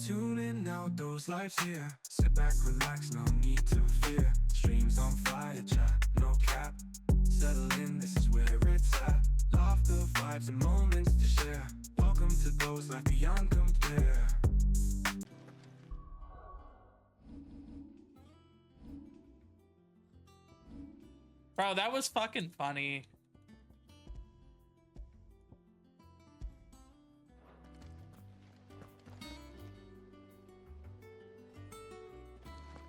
Tune in now, Doughslife's here. Sit back, relax, no need to fear. Streams on fire, chat, no cap. Settle in, this is where it's at. Laughter, vibes, and moments to share. Welcome to Doughslife beyond compare. Bro, that was fucking funny.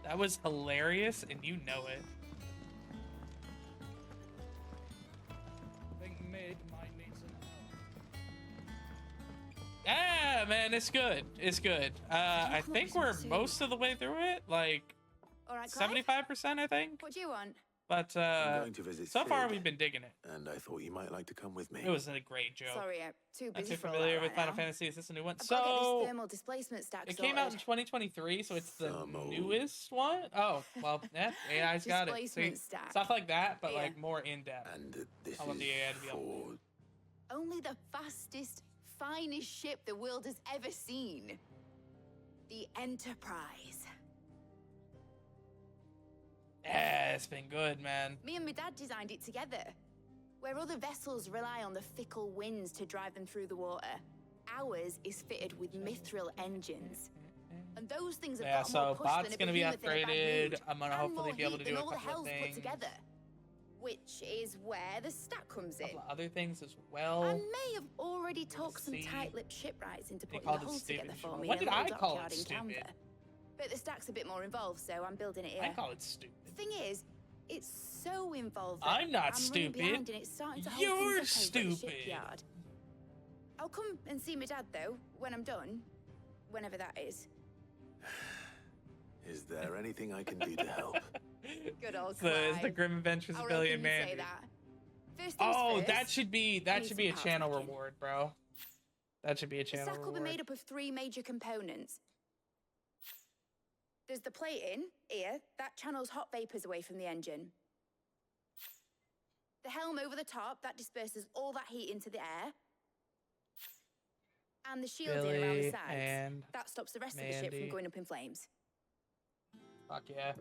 That was hilarious, and you know it. I think mid might need some help. Yeah, man, it's good. It's good. I think we're most of the way through it, like All right, Clive, 75%, I think. what do you want? But I'm going to visit so far Sid, we've been digging it. and I thought you might like to come with me. It was a great joke. Sorry, I'm too Not busy too for all familiar that with right Final now. Fantasy. Is this a new one? I've got to get So this thermal displacement stack it came out in sorted. 2023, so it's the Thermal. newest one. Oh, well, yeah, AI's got it. See, Displacement stack. stuff like that, but Yeah. like more in depth. And this I want the AI to is be able for... Only the fastest, finest ship the world has ever seen. The Enterprise. Yeah, it's been good, man. Me and my dad designed it together. Where other vessels rely on the fickle winds to drive them through the water, ours is fitted with mithril engines. And those things have Yeah, got more so push than bot's a gonna be behemoth in a bad upgraded. mood, I'm gonna and hopefully more be able to heat do than a all the couple of hells put things. together. Which is where the stack comes A in. couple of other things as I well. may have already talked some see. tight-lipped shipwrights into They putting the called it hull stupid. together for me. When in did a I little call it dockyard in stupid? Camber. But the stack's a bit more involved, so I'm building it here. I call it stupid. The thing is, it's so involved. that I'm not running stupid. behind and it's starting to hold You're things up over the stupid. shipyard. I'll come and see my dad though when I'm done, whenever that is. Is there anything I can do to help? Good old It's the Clive. Grim Adventures I of reckon Billy you'd and say Mandy. that. First things Oh, first, that should be I need a some channel housebreaking. reward, bro. That should be a The channel stack will be reward. made up of 3 major components. There's the plating here that channels hot vapors away from the engine. The helm over the top that disperses all that heat into the air. And the shielding around the Billy sides and that stops the rest of the ship Mandy. from going up in flames. Fuck yeah.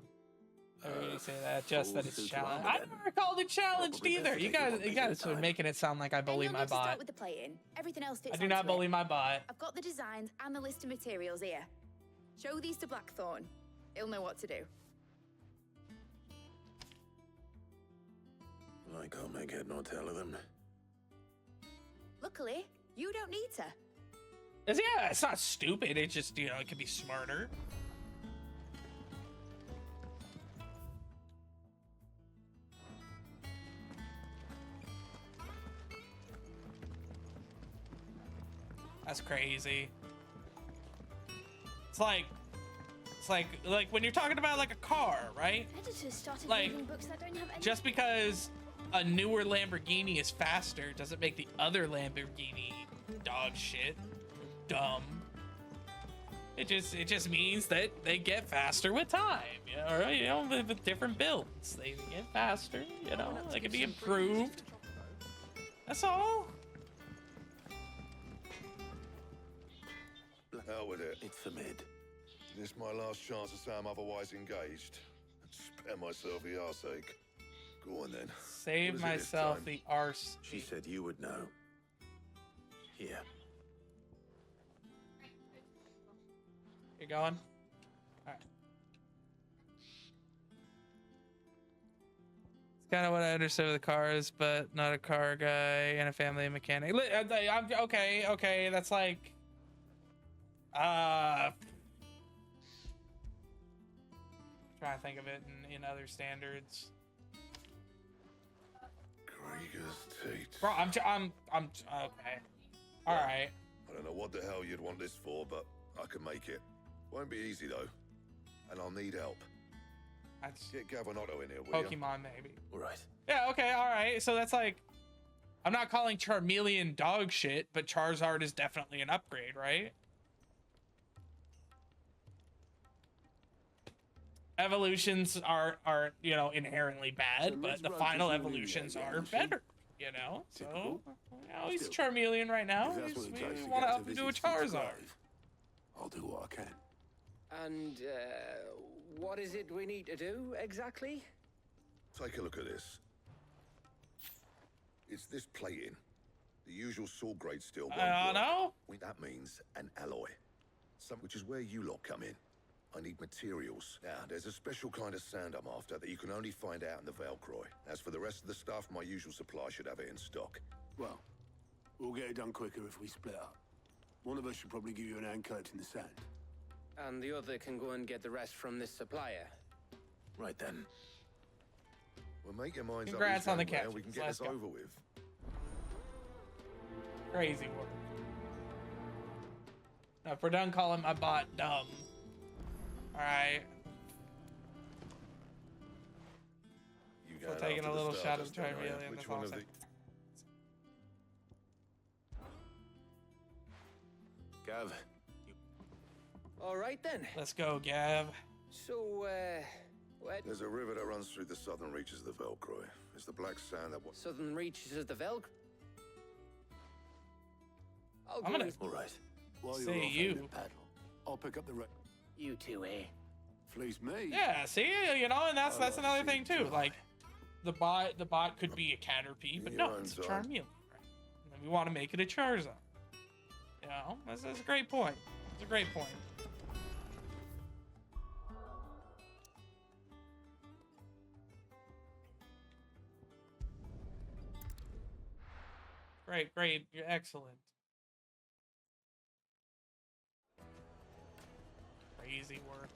I really say that. Just full that it's suit of challenged. armor I then. never called it challenged Probably best either. to You take it guys, one you piece at a guys are time. making it sound like I Then bully you'll my need to start bot. with the plating. Everything else fits I do not onto bully it. my bot. I've got the designs and the list of materials here. Show these to Blackthorn. He'll know what to do. I can't make head nor tail of them. Luckily, you don't need to. Yeah, it's not stupid. It's just, you know, it could be smarter. That's crazy. It's like when you're talking about like a car, right? Editors started Like, reading books that don't have any. Just because a newer Lamborghini is faster doesn't make the other Lamborghini dog shit, dumb. It just means that they get faster with time, you know, with different builds. They get faster, you know, they can be improved. That's all. Hell with it. It's for mid. This my last chance to say I'm otherwise engaged. Spare myself the arseache. Go on then. Save What is it this myself time? the arse. She said you would know. Here. You're going? Alright. It's kind of what I understood with the cars, but not a car guy and a family mechanic. I'm okay, that's like trying to think of it in other standards. Krieger's teeth. Bro, I'm okay. Alright. I don't know what the hell you'd want this for, but I can make it. Won't be easy though. And I'll need help. That's Get Gavinotto in here, will you? Pokemon maybe. All right. Yeah, okay, alright. So that's like, I'm not calling Charmeleon dog shit, but Charizard is definitely an upgrade, right? Evolutions are you know, inherently bad, So but let's the run final through some evolutions Lugia, are yeah, better, you know? So, Typical. you know, he's Still, Charmeleon right now. If that's what it takes We to want to get up and do a visit Sid Charizard. Clive, I'll do what I can. And what is it we need to do exactly? Take a look at this. It's this plating. The usual sword grade steel won't work. No. That means an alloy. Which is where you lot come in. I need materials. Now, there's a special kind of sand I'm after that you can only find out in the Valkyrie. As for the rest of the stuff, my usual supply should have it in stock. Well, we'll get it done quicker if we split up. One of us should probably give you an hand collecting the sand. And the other can go and get the rest from this supplier. Right then. Well, make your minds Congrats up on the anywhere, capture. we can get Let's this go. over with. Crazy work. Now, if we're done calling my bot dumb. Alright. You We're going taking after a the little shot of Stardust, don't you? Charmeleon. Which That's one all of I'm the... Gav, All right then. Let's go, Gav. So, where There's a river that runs through the southern reaches of the Valkyrie. It's the black sand that... southern reaches of the Velk? I'll I'm go gonna- and- all right. While you're Say off you. having a paddle, I'll pick up the rest. You two, eh? Fleece me. Yeah, see, you know, and that's I like another to thing see too. it Like, the bot could be a Caterpie, but In no, your it's a own Charmeleon. time. Right? And we want to make it a Charizard. You know, that's a great point. It's a great point. Great, you're excellent. Crazy work.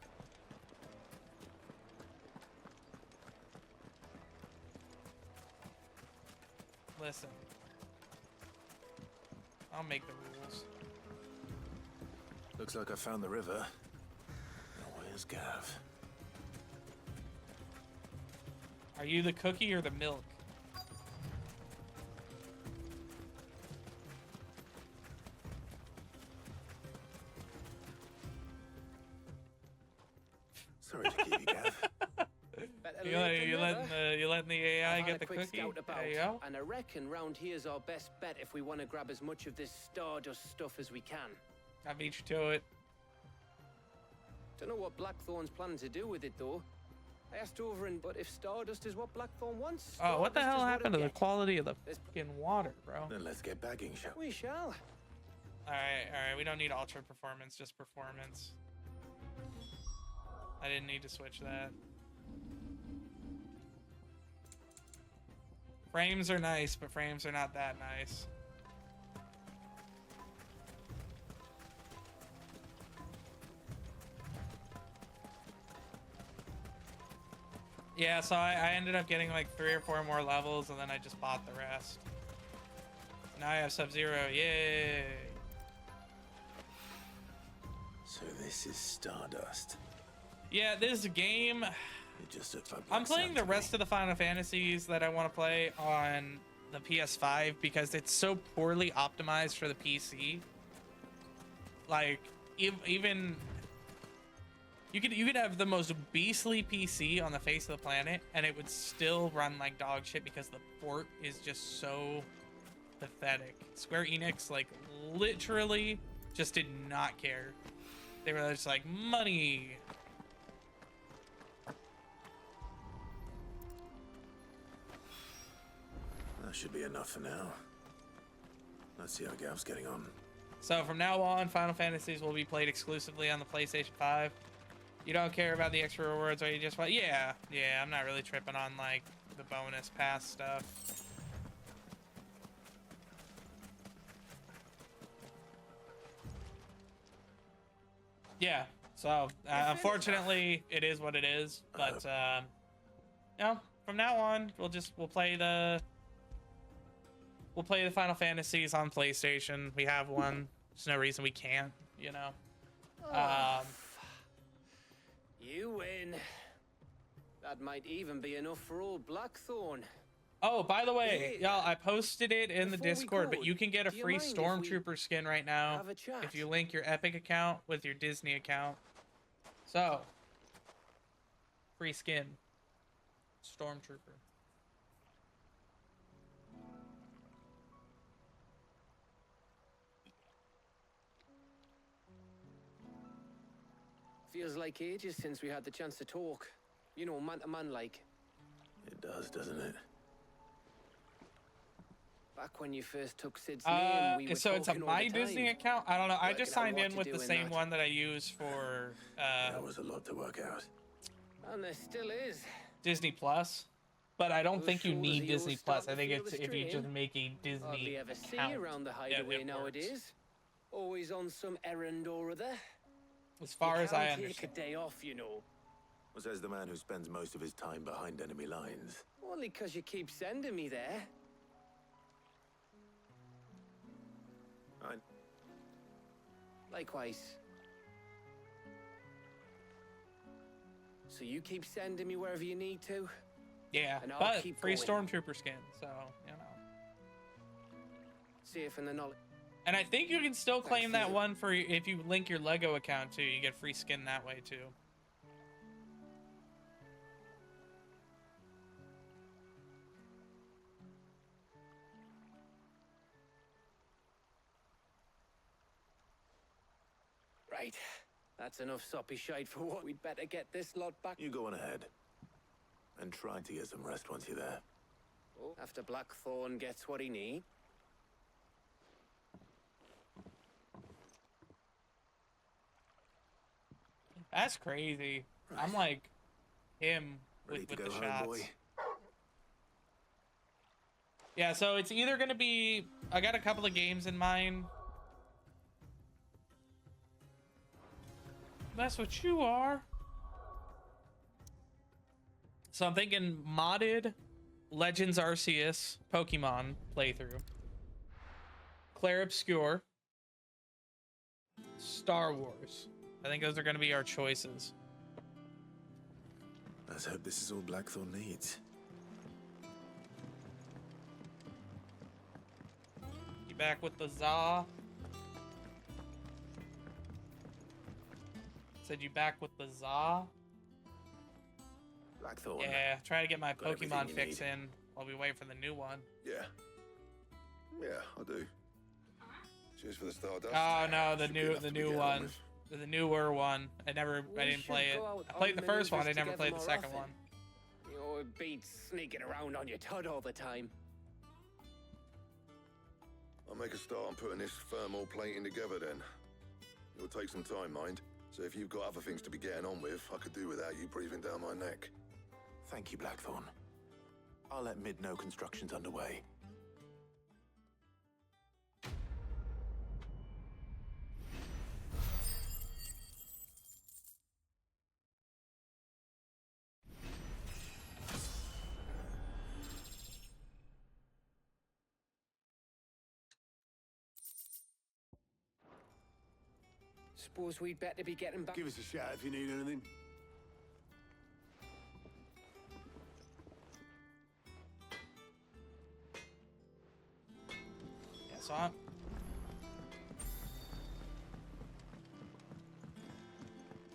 Listen, I'll make the rules. Looks like I found the river. Now where's Gav? Are you the cookie or the milk? Sorry to keep you, Gav. Better You, late than never. you letting the AI I've had get a the quick cookie? scout about, There you go. and I reckon round here's our best bet if we want to grab as much of this Stardust stuff as we can. I beat you to it. Don't know what Blackthorn's planning to do with it though. I asked over and but if Stardust is what Blackthorn wants, Oh, what the Stardust hell is what happened to he'll the get. quality of the This- fucking water, bro? Then let's get bagging, shall we? We shall. Alright, we don't need ultra performance, just performance. I didn't need to switch that. Frames are nice, but frames are not that nice. Yeah, so I ended up getting like 3 or 4 more levels, and then I just bought the rest. Now I have Sub-Zero, yay! So this is Stardust. Yeah, this game, It just looks like I'm playing the rest of the Final Fantasies that I want to play on the PS5 because it's so poorly optimized for the PC. Like, even you could have the most beastly PC on the face of the planet, and it would still run like dog shit because the port is just so pathetic. Square Enix, like, literally just did not care. They were just like, money. That should be enough for now. Let's see how Gav's getting on. So from now on, Final Fantasies will be played exclusively on the PlayStation 5. You don't care about the extra rewards, or you just want, yeah, I'm not really tripping on like the bonus pass stuff. Yeah, so unfortunately it is what it is, but from now on we'll play the Final Fantasies on PlayStation. We have one. There's no reason we can't, you know. You win. That might even be enough for old Blackthorn. Oh, by the way, Hey, y'all, I posted it in the before we Discord, but go, you can get a do you free mind if we Stormtrooper skin right now have a chat? if you link your Epic account with your Disney account. So, free skin. Stormtrooper. Feels like ages since we had the chance to talk. You know, man to man like. It does, doesn't it? Back when you first took Sid's name, we were So it's a talking all My the time. Disney account? I don't know. I just Working out signed what in to with do the in same that. one that I use for There was a lot to work out. And there still is. Disney Plus. But I don't Those think you shoulders need of yours Disney Plus. I starting think to it's feel if the you just strain. make a Disney Hardly ever see account. you around the Yeah, hideaway it works. nowadays. Always on some errand or other. As far You as I can't understand. take a day off, you know. Says the man who spends most of his time behind enemy lines. Only 'cause you keep sending me there. Likewise. So you keep sending me wherever you need to. Yeah, And I'll but keep free going. Stormtrooper skin, so, you know. Safe in the knowledge. And I think you can still claim Thanks, that Leo. one for if you link your Lego account too. You get free skin that way too. Right. That's enough soppy shite for what. We'd better get this lot back. You go on ahead. And try to get some rest once you're there. After Blackthorn gets what he needs. That's crazy. I'm like him Ready with to the go home, shots. boy? Yeah, so it's either gonna be I got a couple of games in mind. That's what you are. So I'm thinking modded Legends Arceus Pokemon playthrough. Claire Obscure. Star Wars. I think those are going to be our choices. Let's hope this is all Blackthorn needs. You back with the za? Said you back with the za? Blackthorn. Yeah, try to get my Got everything Pokemon you fix need. in while we wait for the new one. Yeah. Yeah, I do. Cheers for the Stardust. Oh no, the Should be enough the to be new getting on one. with. The newer one. I We didn't should play it. go out I played the on first one, I maneuvers never together played the more second often. one. You know, it beats sneaking around on your tud all the time. I'll make a start on putting this thermal plating together then. It'll take some time, mind. So if you've got other things to be getting on with, I could do without you breathing down my neck. Thank you, Blackthorn. I'll let Mid know construction's underway. Suppose we'd better be getting back. Give us a shout if you need anything. Yeah, so I'm...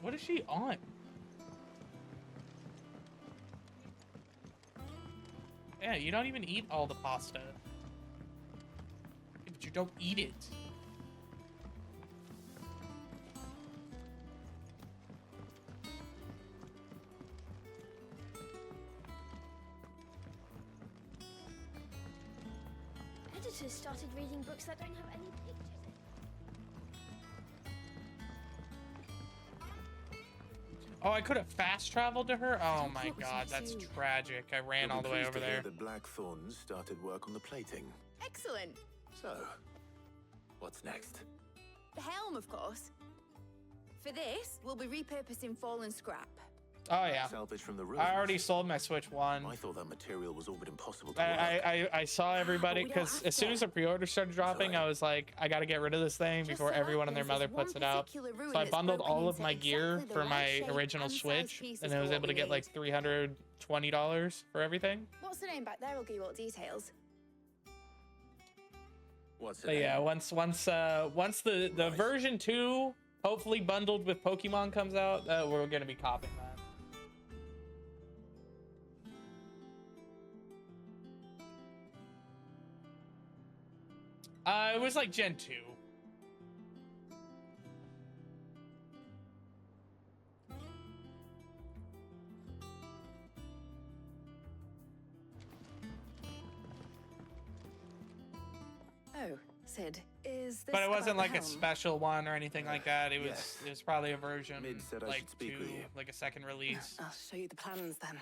What is she on? Yeah, you don't even eat all the pasta. Yeah, but you don't eat it. Editors started reading books that don't have any pictures in. Oh, I could have fast traveled to her? Oh my What was god, that that's soon? tragic. I ran all the way over there. The Blackthorns started work on the plating. Excellent. So, what's next? The helm, of course. For this, we'll be repurposing fallen scrap. Oh yeah. Salvage from the ruins. I already sold my Switch 1. I thought that material was all but impossible to work. I saw everybody But we don't because have as soon to. as the pre-order started dropping, Sorry. I was like, I gotta get rid of this thing Just before so everyone and their happens mother there's puts one it out. particular ruin So I that's bundled broken all of into my gear exactly the for right my shape original and size Switch, pieces and I for was what able to we get like need. $320 for everything. What's the name back there? I'll give you all the details. What's it? But yeah, once the version 2, hopefully bundled with Pokemon comes out, we're gonna be copying that. It was like Gen 2. Sid, is this But it wasn't about like the a helm? special one or anything like that. It was yes. it was probably a version Mid said I like should speak with you. like a second release. I'll show you the plans then.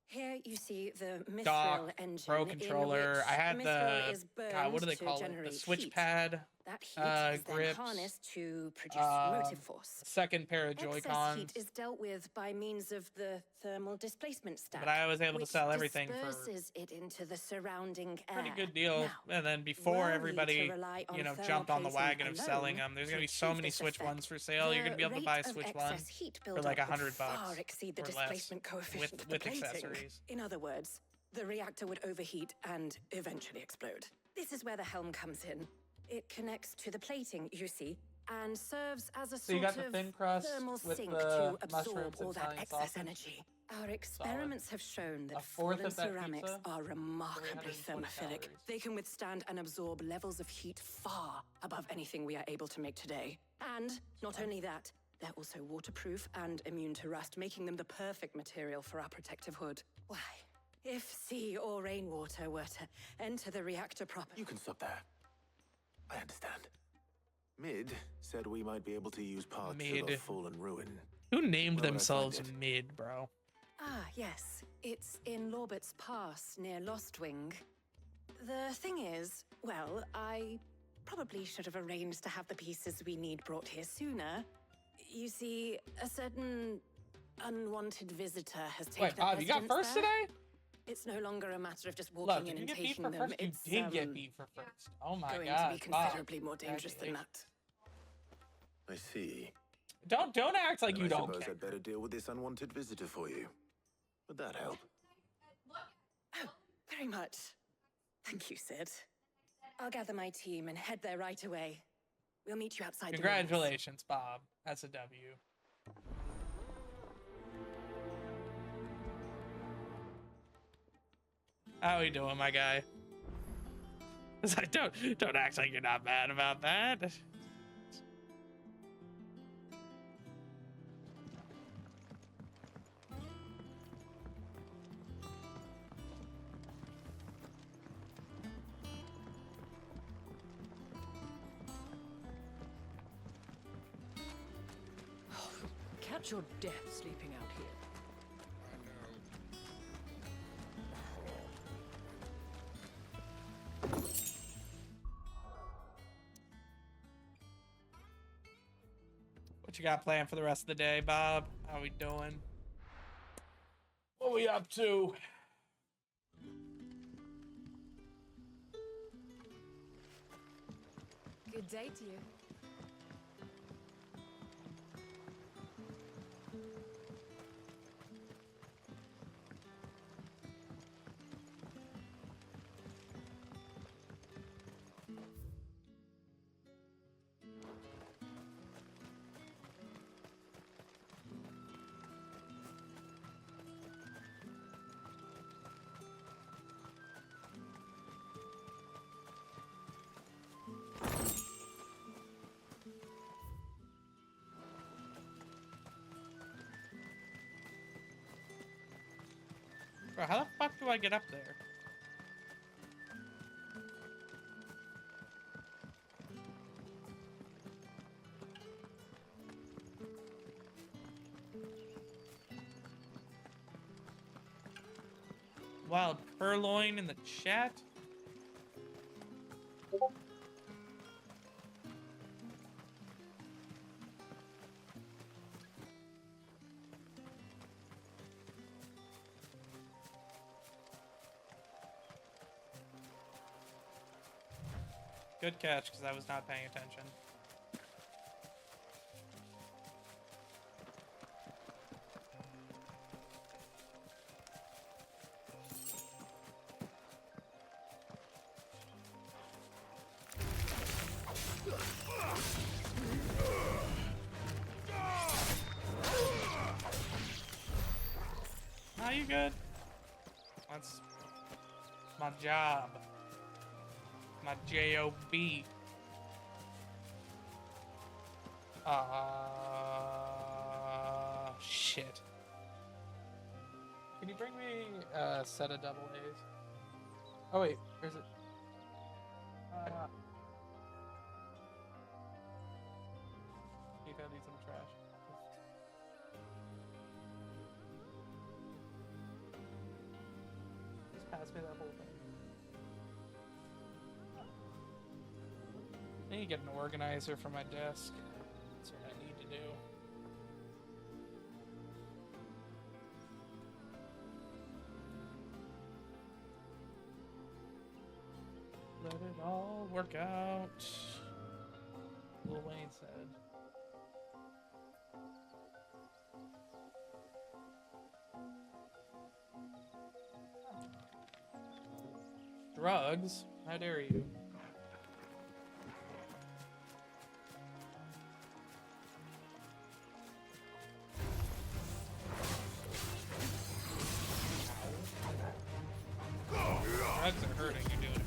Here you see the Mithril Dock, engine Pro in controller. which I had Mithril the is burned God, what do they to call it? The generate switch heat. pad, That heat is then grips, harnessed to produce motive force. second pair of Excess Joy-Cons. heat is dealt with by means of the thermal displacement stack. But I was able to which sell everything for disperses it into the surrounding air. pretty good deal. Now, And then before were we everybody, to rely on thermal jumped on the plating wagon of selling alone them, there's to gonna be so achieve many this Switch effect, ones for sale. You're gonna be able to the buy a rate of Switch one excess heat for like buildup would $100 far exceed the or less displacement coefficient of the with plating. accessories. In other words, the reactor would overheat and eventually explode. This is where the helm comes in. It connects to the plating, you see, and serves as a So you sort got the of thin crust thermal with sink the to absorb mushrooms and all that Italian excess sausage. energy. Our experiments have shown that A fourth fallen of that ceramics pizza, are remarkably 320 thermophilic. calories. They can withstand and absorb levels of heat far above anything we are able to make today. And not only that, they're also waterproof and immune to rust, making them the perfect material for our protective hood. Why, if sea or rainwater were to enter the reactor proper... You can stop there. I understand. Mid said we might be able to use parts of a Mid. fallen ruin. Who named Where would I themselves find it? Mid, bro? Ah, yes. It's in Lorbert's Pass, near Lostwing. The thing is, well, I probably should have arranged to have the pieces we need brought here sooner. You see, a certain unwanted visitor has taken Wait, up Bob, you got residence first there. today? It's no longer a matter of just walking Look, in did you and get beat taking for them. first? You It's did get beat for first. Oh my going god. to be considerably more dangerous than that. I see. Don't act like Then you I don't suppose care. I'd better deal with this unwanted visitor for you. Would that help? Oh, very much. Thank you, Sid. I'll gather my team and head there right away. We'll meet you outside the ruins. Congratulations, Bob. That's a W. How we doing, my guy? It's like, don't act like you're not mad about that. Catch your death sleeping out here. What you got planned for the rest of the day, Bob? How we doing? What we up to? Good day to you. Bro, how the fuck do I get up there? Wild Purloin in the chat. Good catch, because I was not paying attention. Are you good? That's my job. My J-O-B. Shit. Can you bring me a set of double A's? Oh wait, where's it? pass me that whole thing. I need to get an organizer for my desk. That's what I need to do. Let it all work out. Lil Wayne said. Drugs? How dare you? Drugs are hurting, you're doing it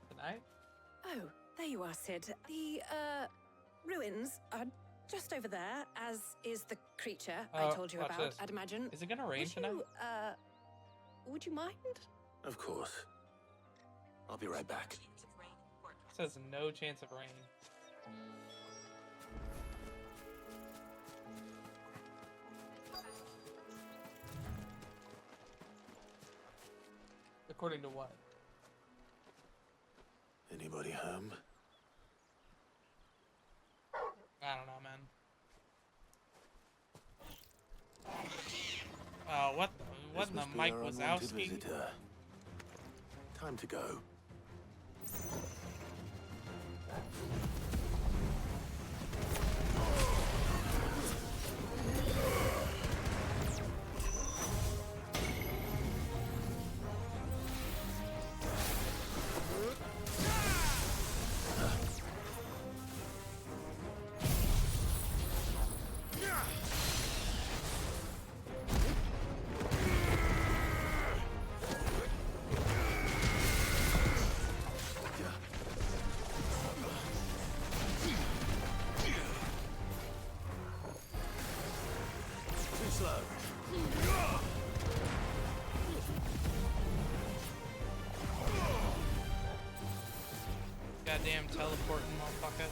tonight? Oh, there you are, Sid. The, ruins are just over there, as is the creature I told you watch about, this. I'd imagine. Is it gonna rain tonight? Would you mind? Of course. I'll be right back. It says no chance of rain. According to what? Anybody home? I don't know, man. Oh, what This in the must be Mike our unwanted Wazowski? visitor. Time to go. Too slow. Goddamn teleporting motherfucker.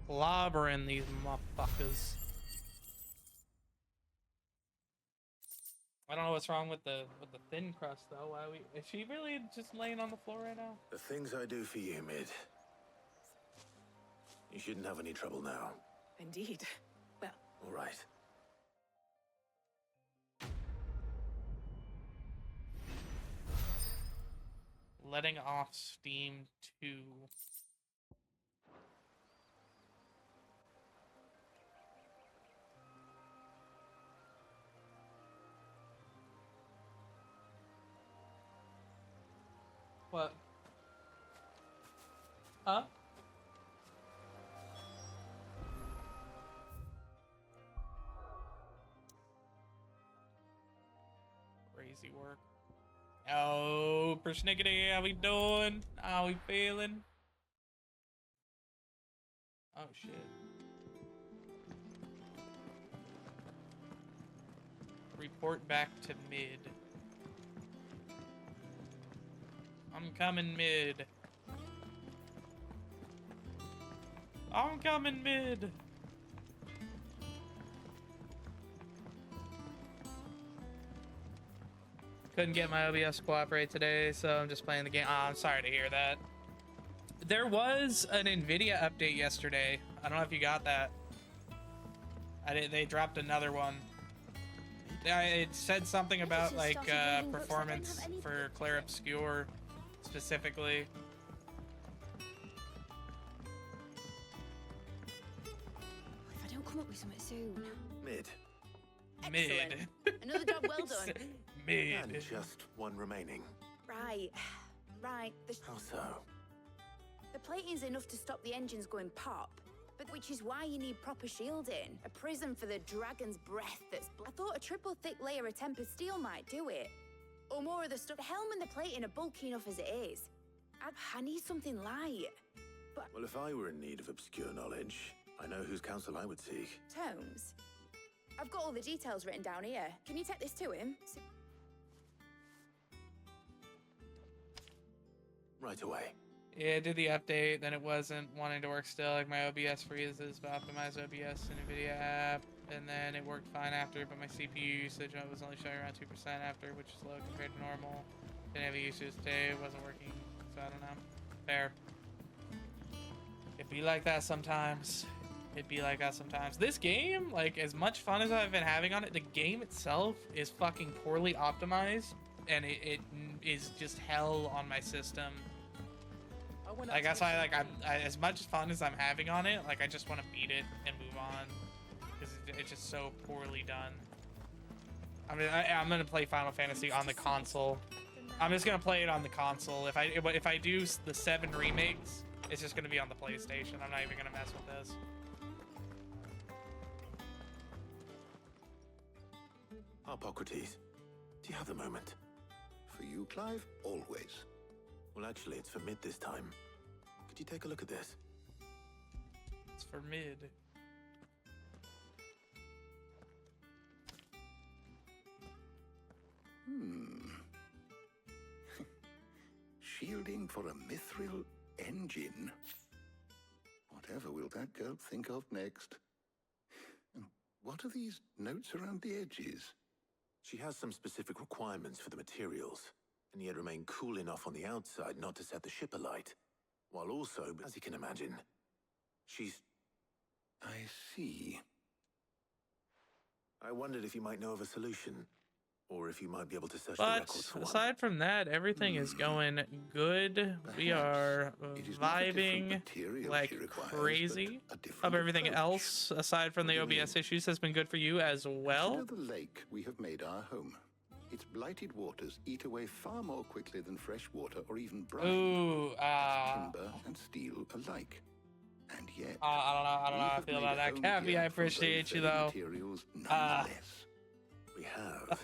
Clobbering these motherfuckers. I don't know what's wrong with the thin crust though. Why is she really just laying on the floor right now? The things I do for you, Mid. You shouldn't have any trouble now. Indeed. Well, All right. Letting off steam 2. What? Huh? Crazy work. Oh, persnickety, how we doing? How we feeling? Oh shit. Report back to mid. I'm coming mid. I'm coming mid. Couldn't get my OBS to cooperate today, so I'm just playing the game. Oh, I'm sorry to hear that. There was an NVIDIA update yesterday. I don't know if you got that. They dropped another one. It said something about like performance for Claire Obscure specifically. If I don't come up with something soon. Mid. Mid. Another job well done. Mid. And just one remaining. Right. How so? The plating's enough to stop the engines going pop, but which is why you need proper shielding. A prism for the dragon's breath that's... I thought a triple thick layer of tempered steel might do it. Or more of the stuff. The helm and the plating are bulky enough as it is. I need something light. But... Well, if I were in need of obscure knowledge, I know whose counsel I would seek. Tomes? I've got all the details written down here. Can you take this to him? Right away. Yeah, I did the update, then it wasn't wanting to work still. Like my OBS freezes, but optimized OBS and NVIDIA app, and then it worked fine after, but my CPU usage was only showing around 2% after, which is low compared to normal. Didn't have a usage today, it wasn't working, so I don't know. Fair. It be like that sometimes. It be like that sometimes. This game, like, as much fun as I've been having on it, the game itself is fucking poorly optimized, and it is just hell on my system. Like, that's why, like, I as much fun as I'm having on it, like, I just want to beat it and move on, because it's just so poorly done. I mean, I'm gonna play Final Fantasy on the console. I'm just gonna play it on the console. If I do the 7 remakes, it's just gonna be on the PlayStation. I'm not even gonna mess with this. Hippocrates, do you have a moment? For you, Clive, always. Well, actually, it's for mid this time. Could you take a look at this? It's for mid. Shielding for a mithril engine. Whatever will that girl think of next? And what are these notes around the edges? She has some specific requirements for the materials, and yet remain cool enough on the outside not to set the ship alight. While also, as you can imagine, she's... I see. I wondered if you might know of a solution, or if you might be able to search the records for But one. aside from that, everything is going good. We are vibing like crazy. Hope everything else, aside from the OBS issues, has been good for you as well. Consider the lake we have made our home. Its blighted waters eat away far more quickly than fresh water or even brine. Ooh, timber and steel alike. And yet, I don't know how I feel about that. Cappy, I appreciate you though. Materials nonetheless. We have.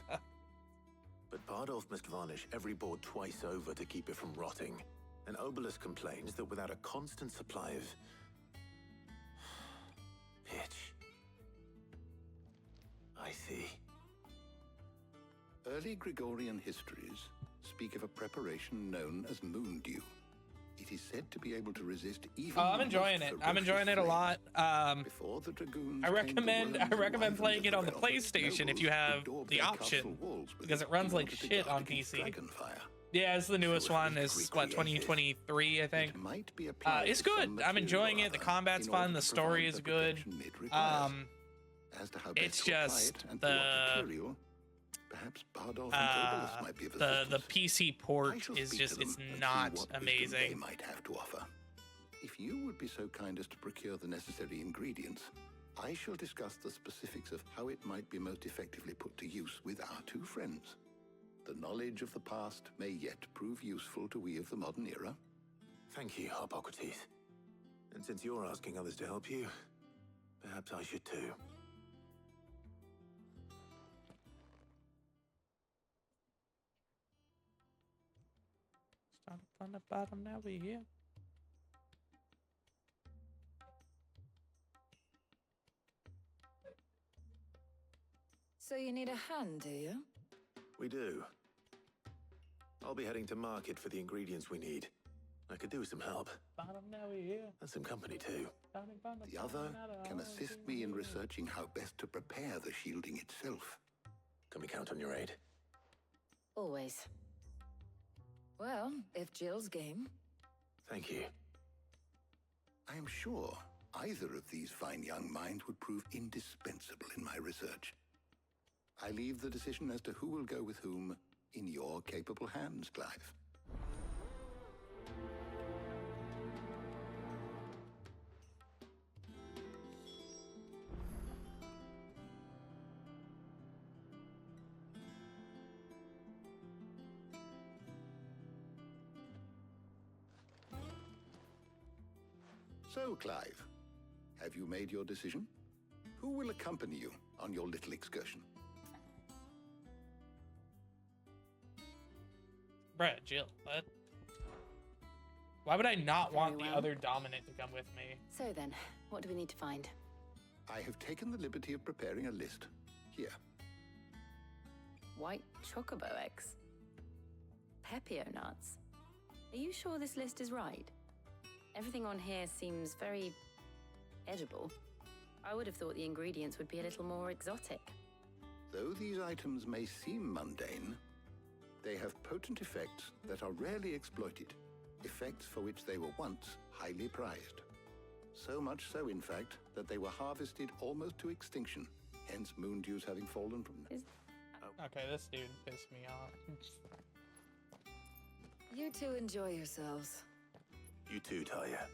But Bardolph must varnish every board twice over to keep it from rotting. And Obelisk complains that without a constant supply of... pitch. I see. Early Gregorian histories speak of a preparation known as moon dew. It is said to be able to resist even. Oh, I'm enjoying it. I'm enjoying it a lot. Before the dragoons I recommend playing it on the PlayStation if you have the option, because it runs like shit on PC. Yeah, it's the newest one. It's what, 2023, I think. It's good. I'm enjoying it. The combat's fun. The story is good. It's just perhaps Bardolph and Obelisk might be of the PC port is just, it's not amazing. They might have to offer. If you would be so kind as to procure the necessary ingredients, I shall discuss the specifics of how it might be most effectively put to use with our two friends. The knowledge of the past may yet prove useful to we of the modern era. Thank you, Hippocrates. And since you're asking others to help you, perhaps I should too. Start from the bottom, now we're here. So you need a hand, do you? We do. I'll be heading to market for the ingredients we need. I could do with some help. Bottom, now we're here. And some company too. The other can assist me in researching how best to prepare the shielding itself. Can we count on your aid? Always. Well, if Jill's game. Thank you. I am sure either of these fine young minds would prove indispensable in my research. I leave the decision as to who will go with whom in your capable hands, Clive. So, Clive, have you made your decision? Who will accompany you on your little excursion? Bruh, Jill, what? Why would I not want Very the well. other dominant to come with me? So then, what do we need to find? I have taken the liberty of preparing a list. Here. White chocobo eggs. Pepio nuts. Are you sure this list is right? Everything on here seems very edible. I would have thought the ingredients would be a little more exotic. Though these items may seem mundane, they have potent effects that are rarely exploited. Effects for which they were once highly prized. So much so, in fact, that they were harvested almost to extinction, hence moon dews having fallen from them. Okay, this dude pissed me off. You two enjoy yourselves. You too, Talia.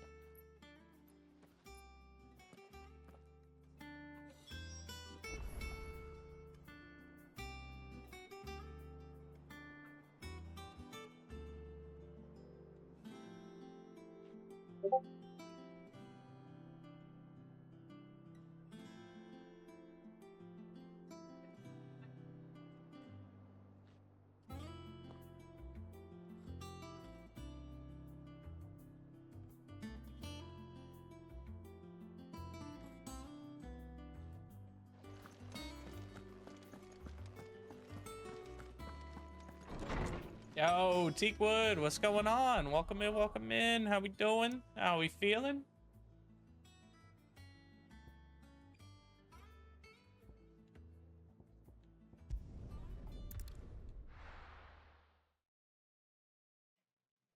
Yo, Teakwood, what's going on? Welcome in, welcome in. How we doing? How we feeling?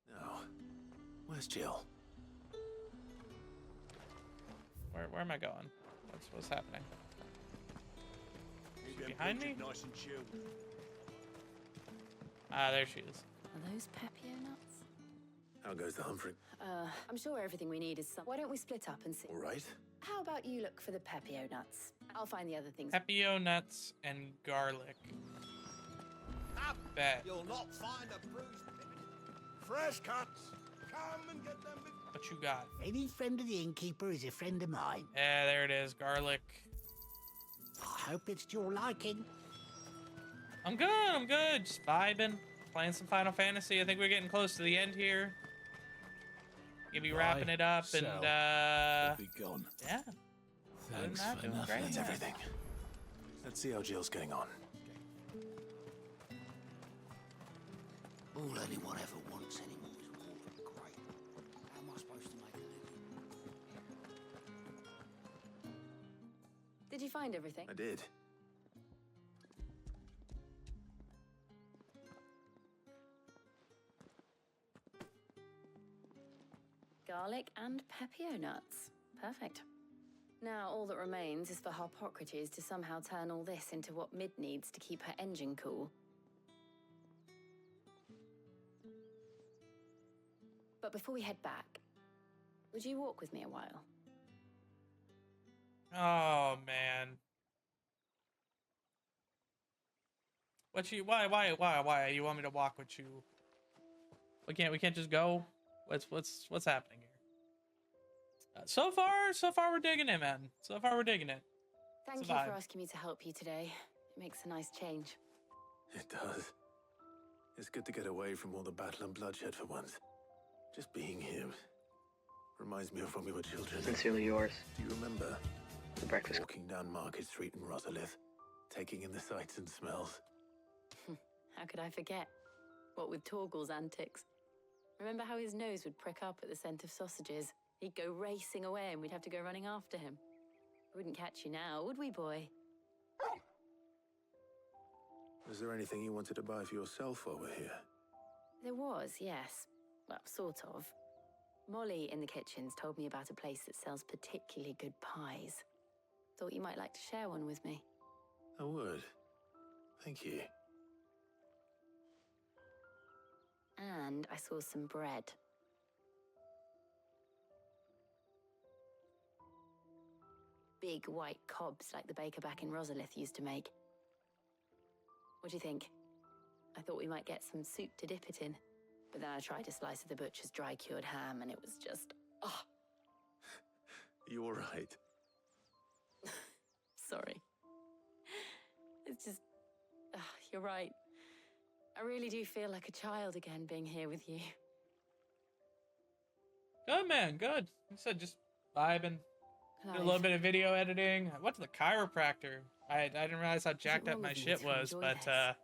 No. Where's Jill? Where am I going? What's happening? Is she behind me? Nice and chilled. Ah, there she is. Are those Pepio nuts? How goes the Humphrey? I'm sure everything we need is some. Why don't we split up and see? All right. How about you look for the Pepio nuts? I'll find the other things. Pepio nuts and garlic. Bet. You'll not find a bruised fresh cuts. Come and get them. What you got? Any friend of the innkeeper is a friend of mine. Yeah, there it is. Garlic. I hope it's to your liking. I'm good. Just vibing. Playing some Final Fantasy. I think we're getting close to the end here. Gonna be wrapping it up and Be gone. yeah. Thanks that, for doing nothing. great. That's everything. Let's see how Jill's getting on. All anyone ever wants anymore is water. Great. How am I supposed to make a living? Did you find everything? I did. Garlic and Pepio nuts. Perfect. Now all that remains is for Harpocrates to somehow turn all this into what Mid needs to keep her engine cool. But before we head back, would you walk with me a while? Oh man. Why? You want me to walk with you? We can't just go? What's happening here? So far we're digging it, man. So far we're digging it. Thank you for asking me to help you today. It makes a nice change. It does. It's good to get away from all the battle and bloodshed for once. Just being here reminds me of when we were children. Sincerely yours. Do you remember The breakfast. walking down Market Street in Rosalith, taking in the sights and smells? How could I forget? What with Torgal's antics. Remember how his nose would prick up at the scent of sausages? He'd go racing away and we'd have to go running after him. We wouldn't catch you now, would we, boy? Was there anything you wanted to buy for yourself while we're here? There was, yes. Well, sort of. Molly in the kitchens told me about a place that sells particularly good pies. Thought you might like to share one with me. I would. Thank you. And I saw some bread. Big white cobs like the baker back in Rosalith used to make. What do you think? I thought we might get some soup to dip it in. But then I tried a slice of the butcher's dry-cured ham and it was just, oh. You all right? Sorry. It's just... you're right. I really do feel like a child again being here with you. Good, man. Good. I said just vibing. Did a Clive, little bit of video editing. I went to the chiropractor. I didn't realize how jacked up wrong my with me shit to was, enjoy but this?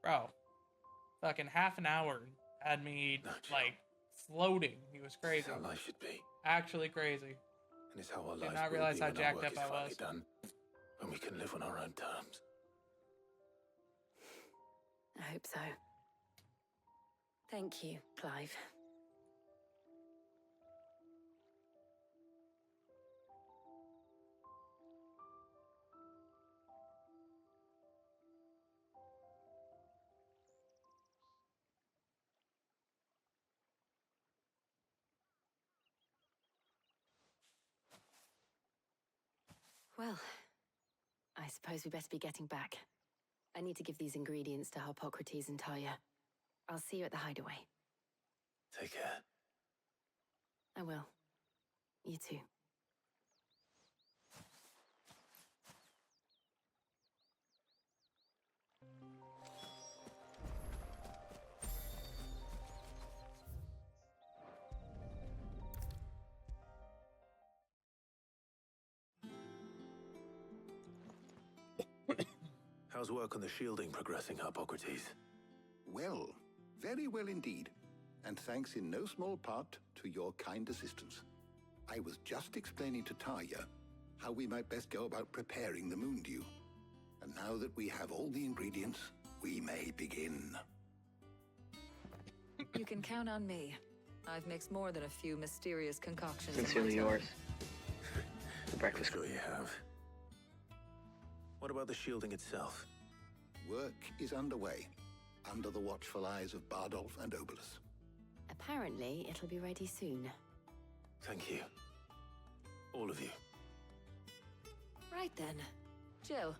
bro, fucking half an hour had me No, Jill. like floating. He was It's crazy. how life should be. Actually crazy. And it's how our Did lives not will realize be how when our jacked work up is I finally was. done. When we can live on our own terms. I hope so. Thank you, Clive. Well, I suppose we better be getting back. I need to give these ingredients to Harpocrates and Talia. I'll see you at the hideaway. Take care. I will. You too. How's work on the shielding progressing, Hippocrates? Well, very well indeed. And thanks in no small part to your kind assistance. I was just explaining to Talia how we might best go about preparing the moon dew. And now that we have all the ingredients, we may begin. You can count on me. I've mixed more than a few mysterious concoctions. Sincerely yours. The breakfast. Sure you have. What about the shielding itself? Work is underway, under the watchful eyes of Bardolph and Obolus. Apparently, it'll be ready soon. Thank you. All of you. Right then. Jill,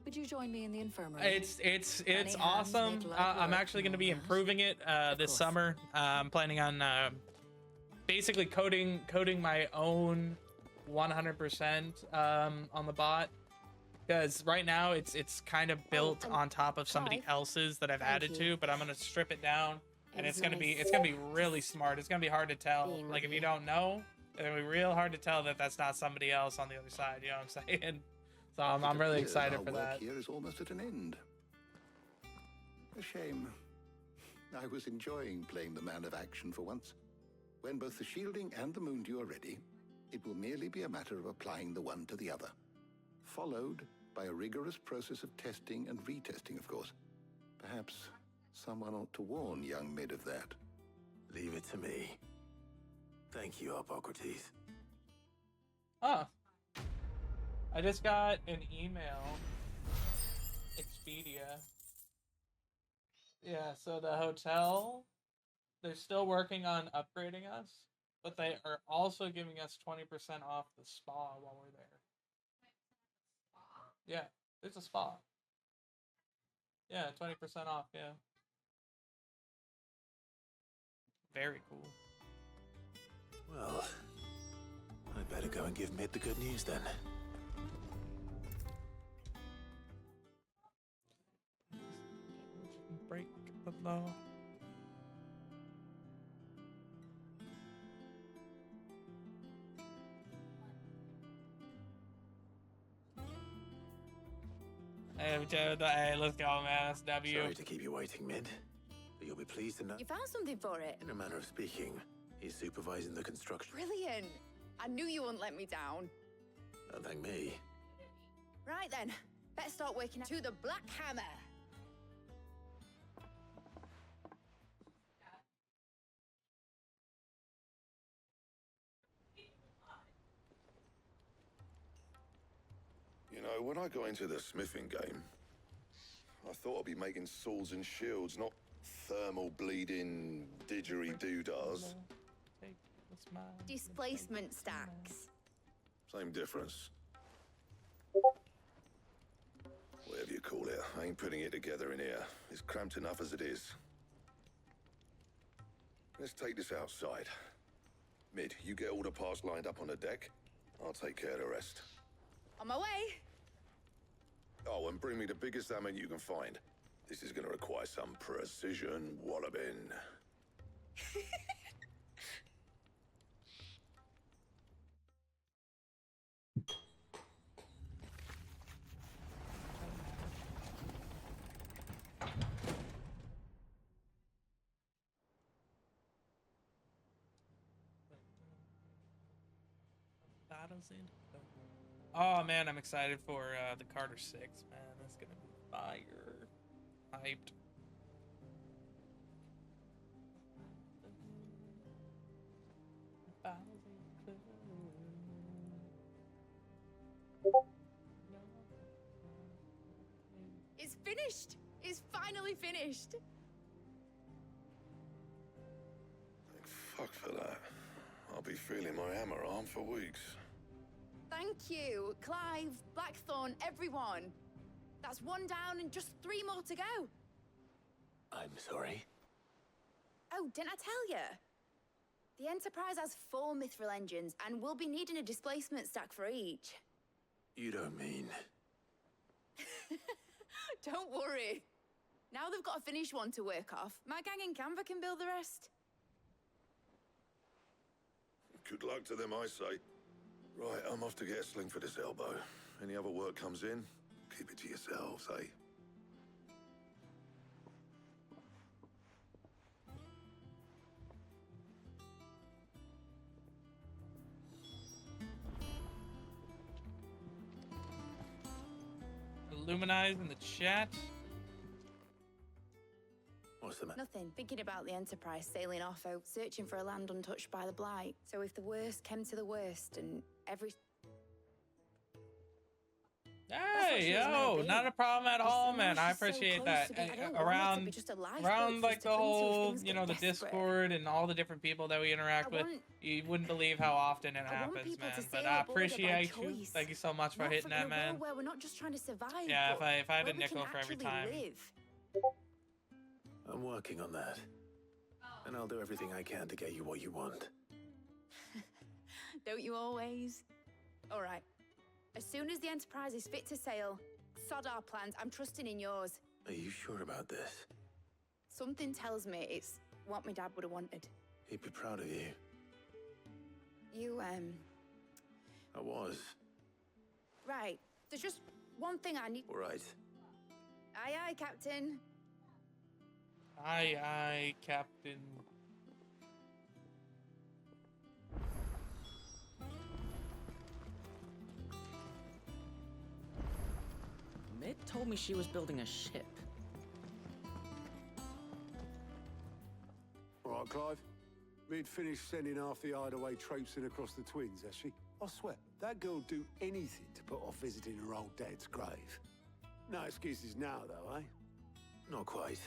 would you join me in the infirmary? It's Any hands awesome. make light I'm work actually going to and be all that? improving it this course. summer. I'm planning on basically coding my own 100% on the bot, because right now it's kind of built on top of somebody Clive, else's that I've thank added you. to, but I'm going to strip it down, and was it's going to be nice really smart. It's going to be hard to tell. being Like with if you you. don't know, it's going to be real hard to tell that that's not somebody else on the other side. You know what I'm saying? So I'm It really appears excited our for work that. here is almost at an end. A shame. I was enjoying playing the man of action for once. When both the shielding and the moon dew are ready, it will merely be a matter of applying the one to the other. Followed by a rigorous process of testing and retesting, of course. Perhaps someone ought to warn young Mid of that. Leave it to me. Thank you, Hippocrates. Huh. I just got an email. Expedia. Yeah, so the hotel, they're still working on upgrading us, but they are also giving us 20% off the spa while we're there. Yeah, there's a spa. Yeah, 20% off, yeah. Very cool. Well, I'd better go and give Mid the good news then. Break the law. Hey, let's go, man. That's W. Sorry to keep you waiting, Mid. But you'll be pleased to know, You found something for it? in a manner of speaking, he's supervising the construction. Brilliant. I knew you wouldn't let me down. Don't thank me. Right then, better start working to the Black Hammer. You know, when I got into the smithing game, I thought I'd be making swords and shields, not thermal bleeding didgeridoo-dahs. Take what's mine. Displacement stacks. Same difference. Whatever you call it, I ain't putting it together in here. It's cramped enough as it is. Let's take this outside. Mid, you get all the parts lined up on the deck. I'll take care of the rest. On my way. Oh, and bring me the biggest salmon you can find. This is gonna require some precision walloping. Oh man, I'm excited for the Carter 6, man. That's gonna be fire. Hyped. It's finished. It's finally finished. Thank fuck for that. I'll be feeling my hammer arm for weeks. Thank you, Clive, Blackthorn, everyone. That's one down and just 3 more to go. I'm sorry. Oh, didn't I tell you? The Enterprise has 4 mithril engines, and we'll be needing a displacement stack for each. You don't mean... Don't worry. Now they've got a finished one to work off. My gang in Canva can build the rest. Good luck to them, I say. Right, I'm off to get a sling for this elbow. Any other work comes in, keep it to yourselves, eh? Illuminize in the chat. What's the matter? Nothing. Thinking about the Enterprise sailing off out, searching for a land untouched by the Blight. So if the worst came to the worst and every... Hey, yo, not a problem at all, man. I appreciate that. Around like the whole, you know, the Discord and all the different people that we interact with, you wouldn't believe how often it happens, man. But I appreciate you. Thank you so much for hitting that, man. Where we're not just trying to survive. Yeah, if I had a nickel for every time. I'm working on that. And I'll do everything I can to get you what you want. Don't you always? All right. As soon as the Enterprise is fit to sail, sod our plans. I'm trusting in yours. Are you sure about this? Something tells me it's what my dad would have wanted. He'd be proud of you. You, I was. Right. There's just one thing I need. All right. Aye, aye, Captain. Aye, aye, Captain. Mid told me she was building a ship. All right, Clive. Mid finished sending half the hideaway traipsing across the twins, has she? I swear, that girl'd do anything to put off visiting her old dad's grave. No excuses now, though, eh? Not quite.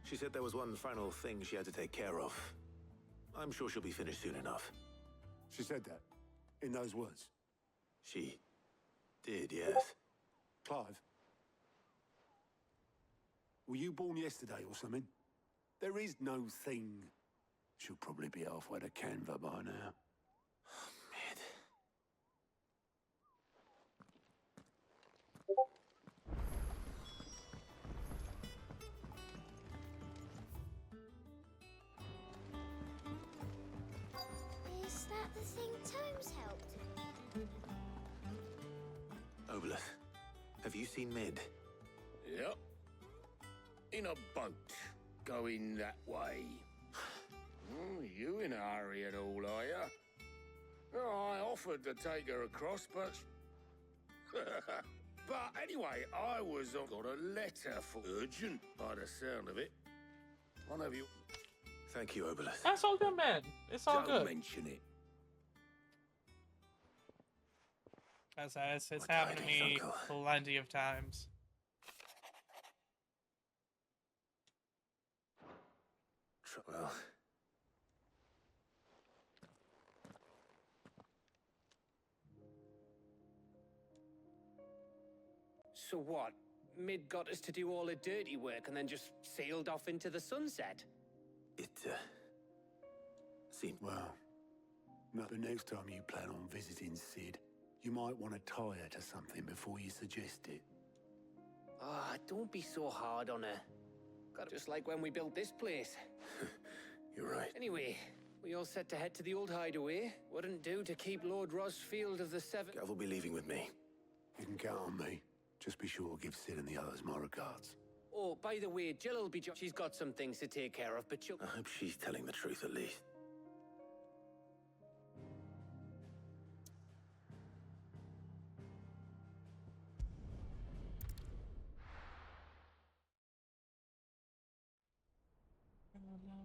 She said there was one final thing she had to take care of. I'm sure she'll be finished soon enough. She said that? In those words? She did, yes. Clive? Were you born yesterday or something? There is no thing. She'll probably be halfway to Canva by now. Mid. Is that the thing Tomes helped? Obelith, have you seen Mid? Yep. In a boat, going that way. You in a hurry at all, are ya? Oh, I offered to take her across, but... but anyway, I was got a letter for urgent, by the sound of it. One of you... Thank you, Obelith. That's all good, man. It's all Don't good. mention it. It's happened to me plenty of times. Well... So what? Mid got us to do all the dirty work and then just sailed off into the sunset? It, seemed... Well, No, the next time you plan on visiting Sid, you might want to tie her to something before you suggest it. Ah, don't be so hard on her. Just like when we built this place. You're right. Anyway, we all set to head to the old hideaway. Wouldn't do to keep Lord Rosfield of the Seven... Gav will be leaving with me. You can count on me. Just be sure to give Sid and the others my regards. Oh, by the way, Jill will be... She's got some things to take care of, but she'll... I hope she's telling the truth at least.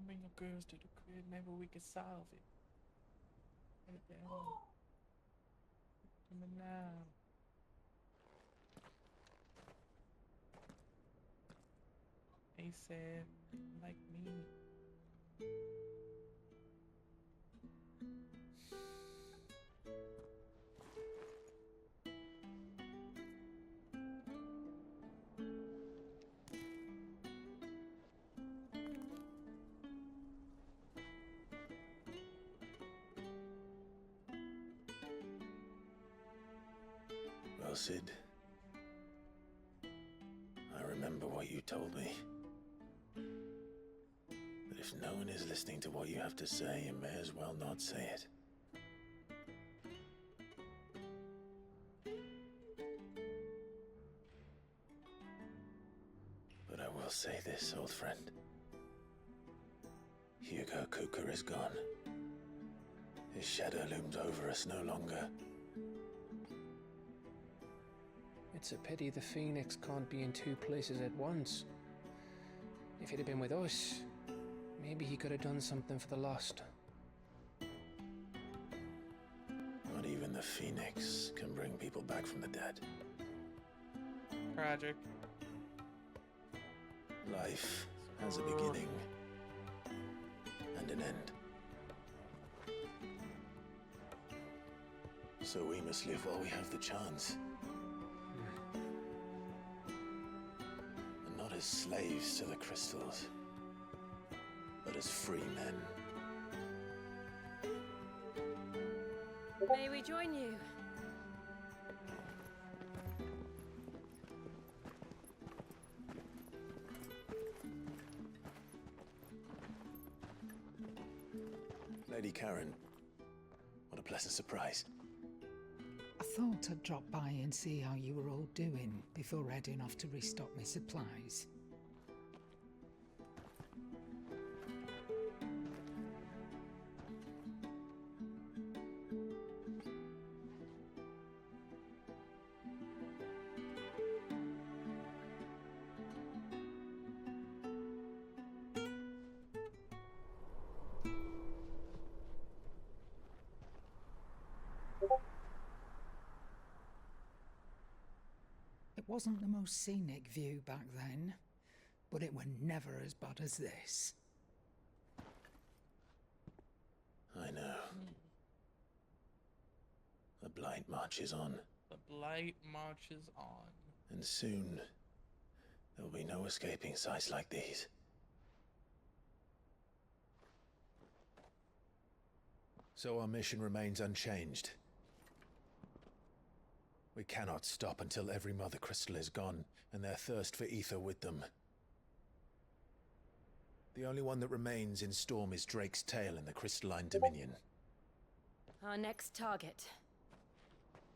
Bring the girls to the crib, maybe we can solve it. Coming now. They said, like me. Well, Sid, I remember what you told me. That if no one is listening to what you have to say, you may as well not say it. But I will say this, old friend. Hugo Cooker is gone. His shadow looms over us no longer. It's a pity the Phoenix can't be in two places at once. If he'd have been with us, maybe he could have done something for the lost. Not even the Phoenix can bring people back from the dead. Tragic. Life has a beginning and an end. So we must live while we have the chance. And not as slaves to the crystals, but as free men. May we join you? Lady Karen, what a pleasant surprise. I thought I'd drop by and see how you were all doing before heading off to restock my supplies. It wasn't the most scenic view back then, but it were never as bad as this. I know. The Blight marches on. The Blight marches on. And soon, there will be no escaping sights like these. So our mission remains unchanged. We cannot stop until every Mother Crystal is gone, and their thirst for ether with them. The only one that remains in Storm is Drake's Tail in the Crystalline Dominion. Our next target.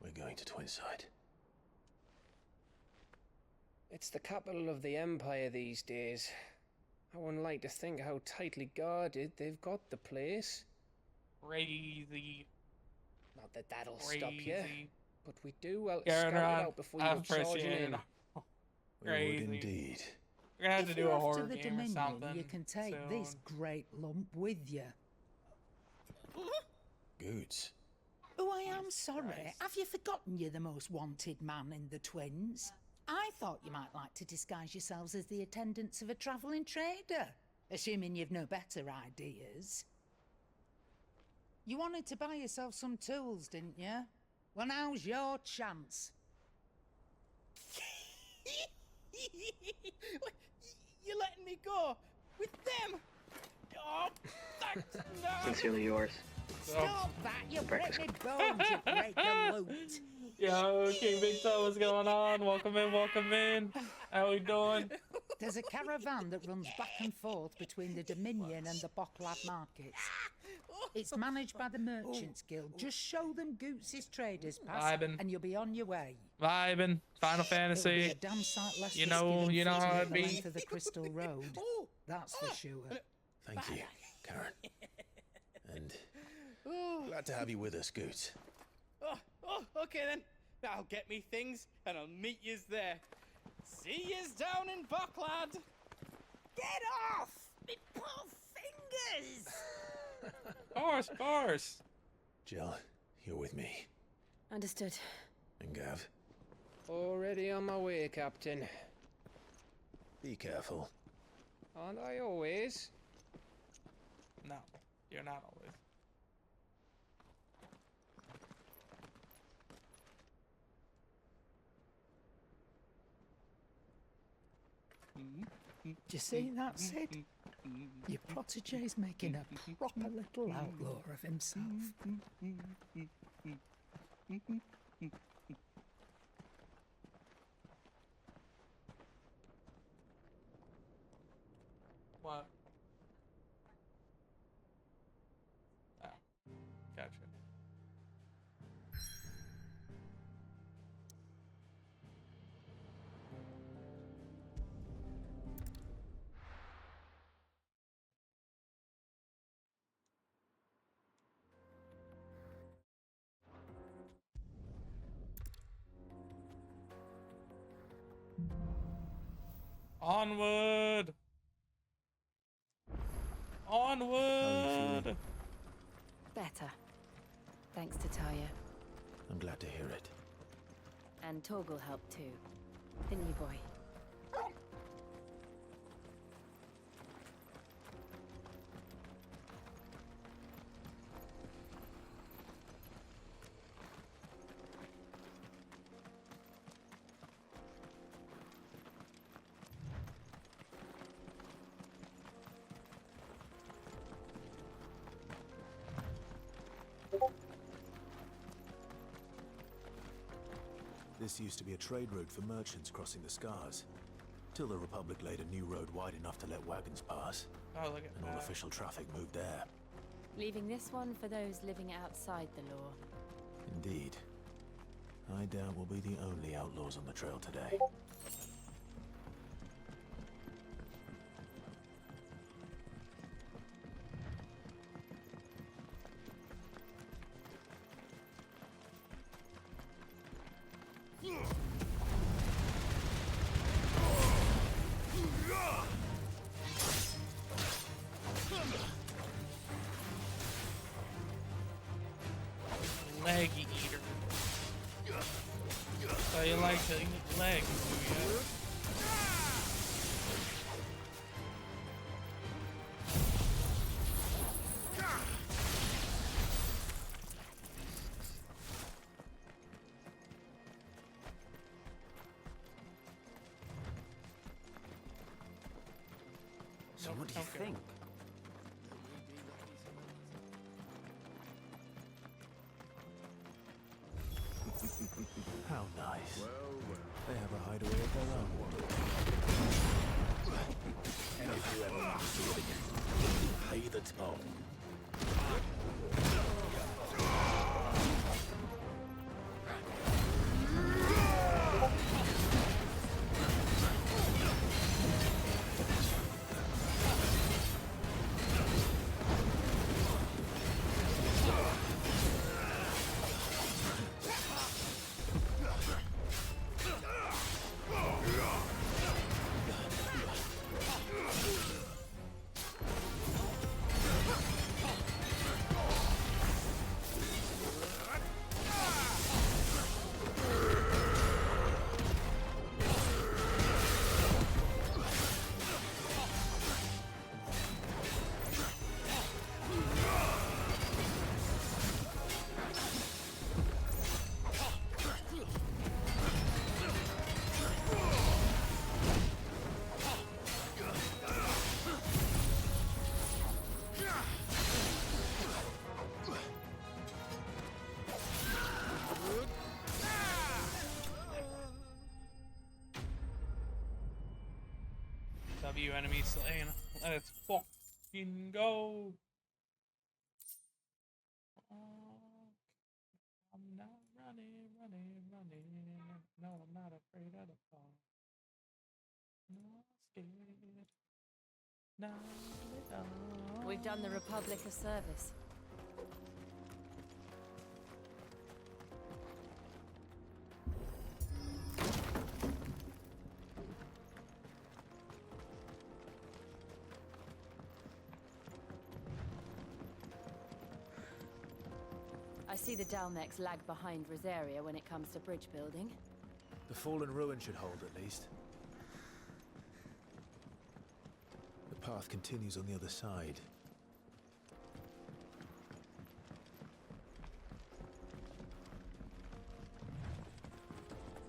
We're going to Twinside. It's the capital of the Empire these days. I wouldn't like to think how tightly guarded they've got the place. Crazy. Not that that'll Crazy. stop you, but we do well Carry scout it on. out before you go charging in. We Crazy. would indeed. We're gonna have to If do you're a off horror to the game or Dominion, something. you can take this soon. great lump with you. Goods. Oh, I am sorry. Christ. Have you forgotten you're the most wanted man in the Twins? I thought you might like to disguise yourselves as the attendants of a travelling trader, assuming you've no better ideas. You wanted to buy yourself some tools, didn't you? Well, now's your chance. You're letting me go with them? Oh, thanks. No. Sincerely yours, Stop that! You break me bones, you break the loot. Yo, King Big Toe, what's going on? Welcome in, welcome in. How we doing? There's a caravan that runs back and forth between the Dominion and the Bocklad markets. It's managed by the Merchants Guild. Just show them Goots' traders pass, Vibin'. and you'll be on your way. Vibin'. Final It'll be Fantasy. a damn sight less You risky know than how footing it'd the be. length of the Crystal Road. That's for sure. Thank you, Karen. And glad to have you with us, Goot. Okay then. I'll get me things and I'll meet yous there. See yous down in Bocklad. Get off! Me poor fingers! Of course. Jill, you're with me. Understood. And Gav, Already on my way, Captain. be careful. Aren't I always? No, you're not always. Do you see that, Sid? Your protege's making a proper little outlaw of himself. What? Oh, gotcha. Onward! Onward! Better. Thanks to Taya. I'm glad to hear it. And Torgal helped too. Didn't you, boy? This used to be a trade route for merchants crossing the Scars, till the Republic laid a new road wide enough to let wagons pass. Oh, look at and all that. official traffic moved there. Leaving this one for those living outside the law. Indeed. I doubt we'll be the only outlaws on the trail today. Leg eater. So you like to eat legs, do you? So what do you think? How nice. They have a hideaway of their own. And if you ever want to see it again, pay the toll. few enemies slain. Let's fucking go. I'm not running. No, I'm not afraid of the fall. Not scared. Not We've done the Republic a service. I see the Dalmex lag behind Rosaria when it comes to bridge building. The fallen ruin should hold, at least. The path continues on the other side.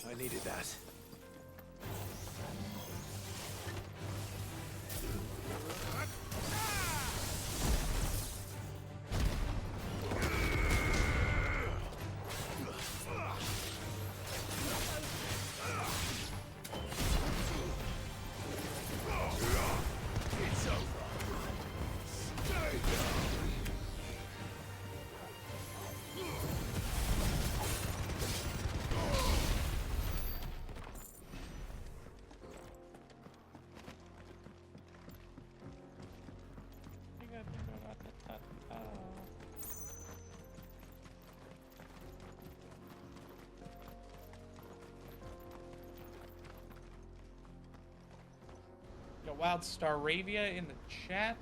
I needed that. Wild Staravia in the chat.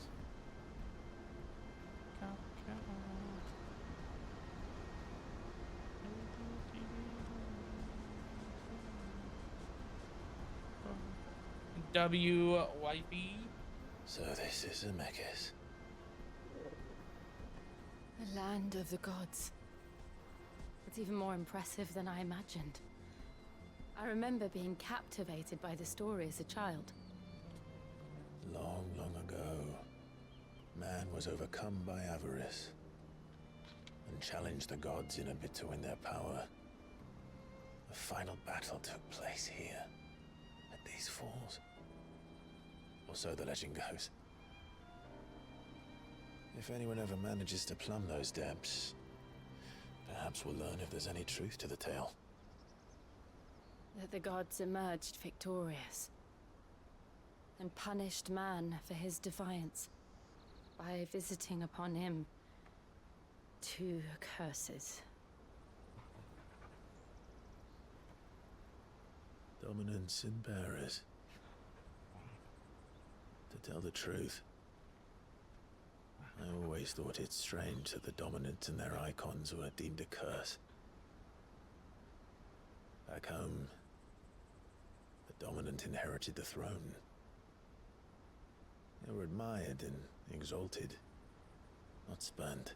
W Wifey. So this is Zemeckis. The land of the gods. It's even more impressive than I imagined. I remember being captivated by the story as a child. Long, long ago, man was overcome by avarice and challenged the gods in a bid to win their power. The final battle took place here, at these falls. Or so the legend goes. If anyone ever manages to plumb those depths, perhaps we'll learn if there's any truth to the tale. That the gods emerged victorious and punished man for his defiance by visiting upon him 2 curses. Dominants and bearers. To tell the truth, I always thought it strange that the dominants and their icons were deemed a curse. Back home, the dominant inherited the throne. They were admired and exalted, not spurned.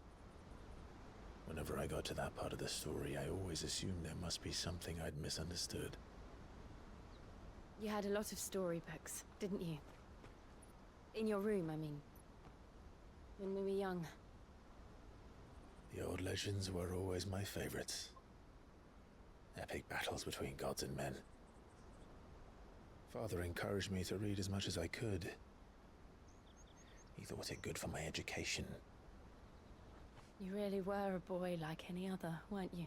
Whenever I got to that part of the story, I always assumed there must be something I'd misunderstood. You had a lot of storybooks, didn't you? In your room, I mean. When we were young. The old legends were always my favorites. Epic battles between gods and men. Father encouraged me to read as much as I could. He thought it good for my education. You really were a boy like any other, weren't you?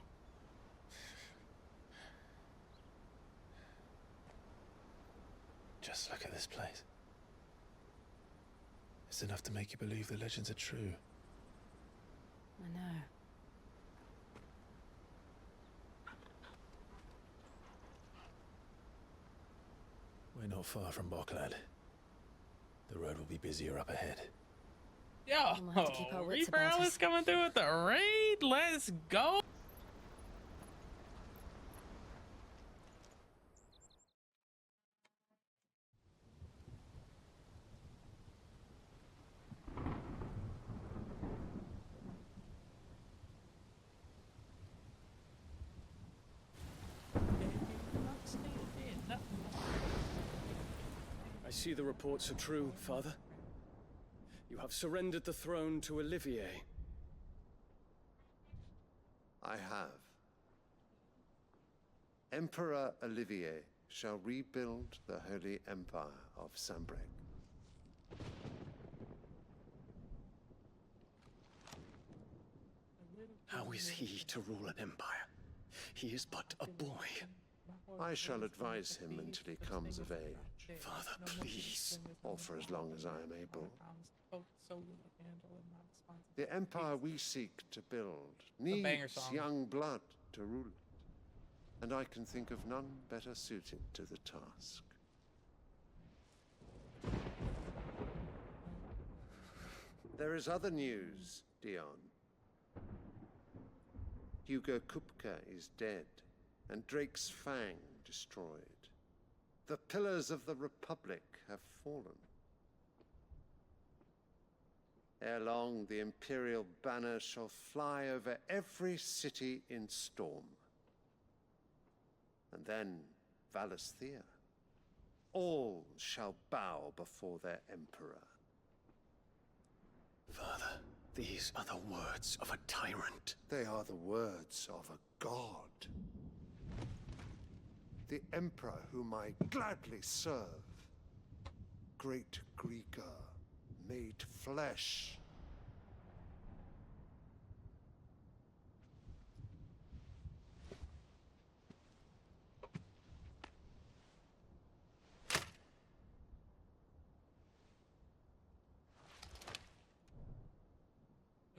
Just look at this place. It's enough to make you believe the legends are true. I know. We're not far from Boklad. The road will be busier up ahead. Yo, Reaper Alice coming through with the raid. Let's go. I see the reports are true, Father. You have surrendered the throne to Olivier. I have. Emperor Olivier shall rebuild the Holy Empire of Sanbreque. is he to rule an empire? He is but a boy. I shall advise him until he comes of age. Father, please. Or for as long as I am able. The empire we seek to build needs young blood to rule it, and I can think of none better suited to the task. There is other news, Dion. Hugo Kupka is dead, and Drake's Fang destroyed. The pillars of the Republic have fallen. Ere long, the Imperial banner shall fly over every city in Storm. And then Valisthea. All shall bow before their Emperor. Father, these are the words of a tyrant. They are the words of a god. The Emperor whom I gladly serve. Great Greeker, made flesh.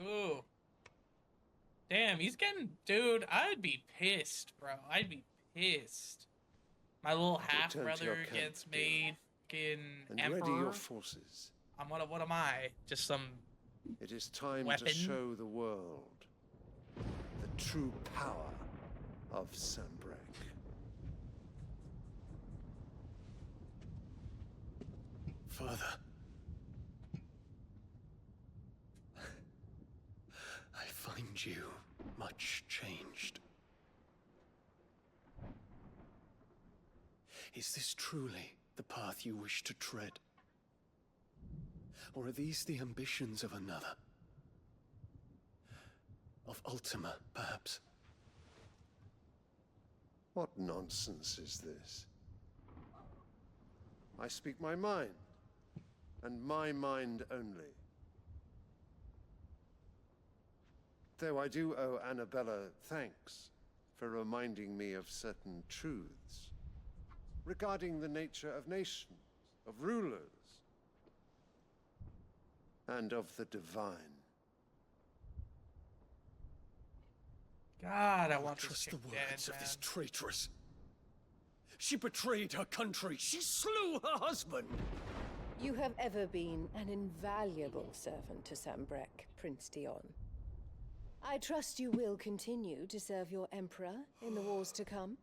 Ooh. Damn, he's getting... Dude, I'd be pissed, bro. I'd be pissed. My little half-brother gets made fucking emperor. And ready your forces. What am I? Just some It is time weapon? to show the world the true power of Sanbreque. Father. I find you much changed. Is this truly the path you wish to tread? Or are these the ambitions of another? Of Ultima, perhaps? What nonsense is this? I speak my mind, and my mind only. Though I do owe Annabella thanks for reminding me of certain truths regarding the nature of nations, of rulers, and of the divine. God, I want to trust the words of this traitress. She betrayed her country. She slew her husband. You have ever been an invaluable servant to Sanbreque, Prince Dion. I trust you will continue to serve your Emperor in the wars to come.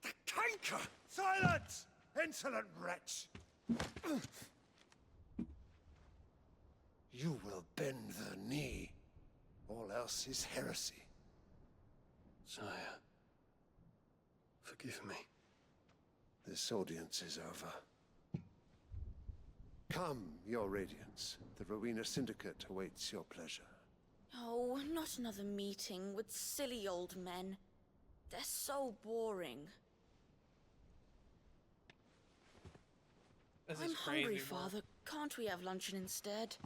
The canker! Silence! Insolent wretch! You will bend the knee. All else is heresy. Sire, forgive me. This audience is over. Come, your Radiance. The Rowena Syndicate awaits your pleasure. Oh, not another meeting with silly old men. They're so boring. I'm hungry, Father. Can't we have luncheon instead?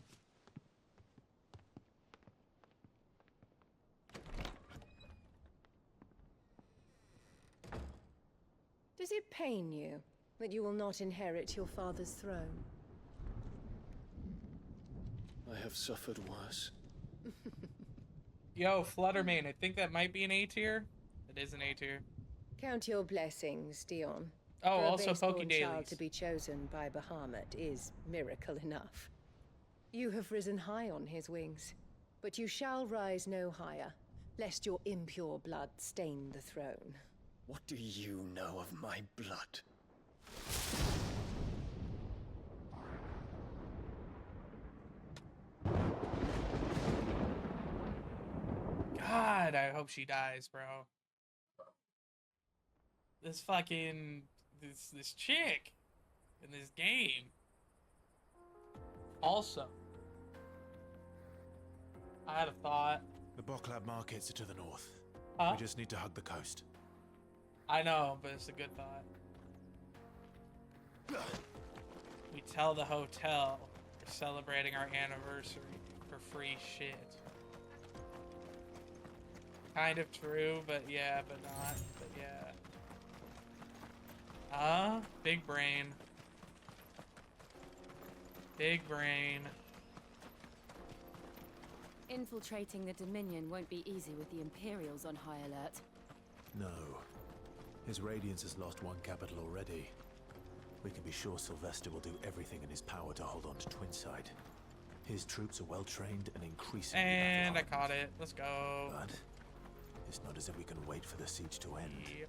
Does it pain you that you will not inherit your father's throne? I have suffered worse. Yo, Fluttermane, I think that might be an A tier. It is an A tier. Count your blessings, Dion. Oh, For also a base-born Poke child Dailies. to be chosen by Bahamut is miracle enough. You have risen high on his wings, but you shall rise no higher, lest your impure blood stain the throne. What do you know of my blood? God, I hope she dies, bro. This fucking this chick in this game. Also, I had a thought. The Boklab markets are to the north. Huh? We just need to hug the coast. I know, but it's a good thought. We tell the hotel we're celebrating our anniversary for free shit. Kind of true, but yeah, but not. But yeah. Big brain. Big brain. Infiltrating the Dominion won't be easy with the Imperials on high alert. No. His Radiance has lost one capital already. We can be sure Sylvester will do everything in his power to hold on to Twinside. His troops are well trained and increasingly And I battle-hardened. caught it. Let's go. But it's not as if we can wait for the siege to end. Yep.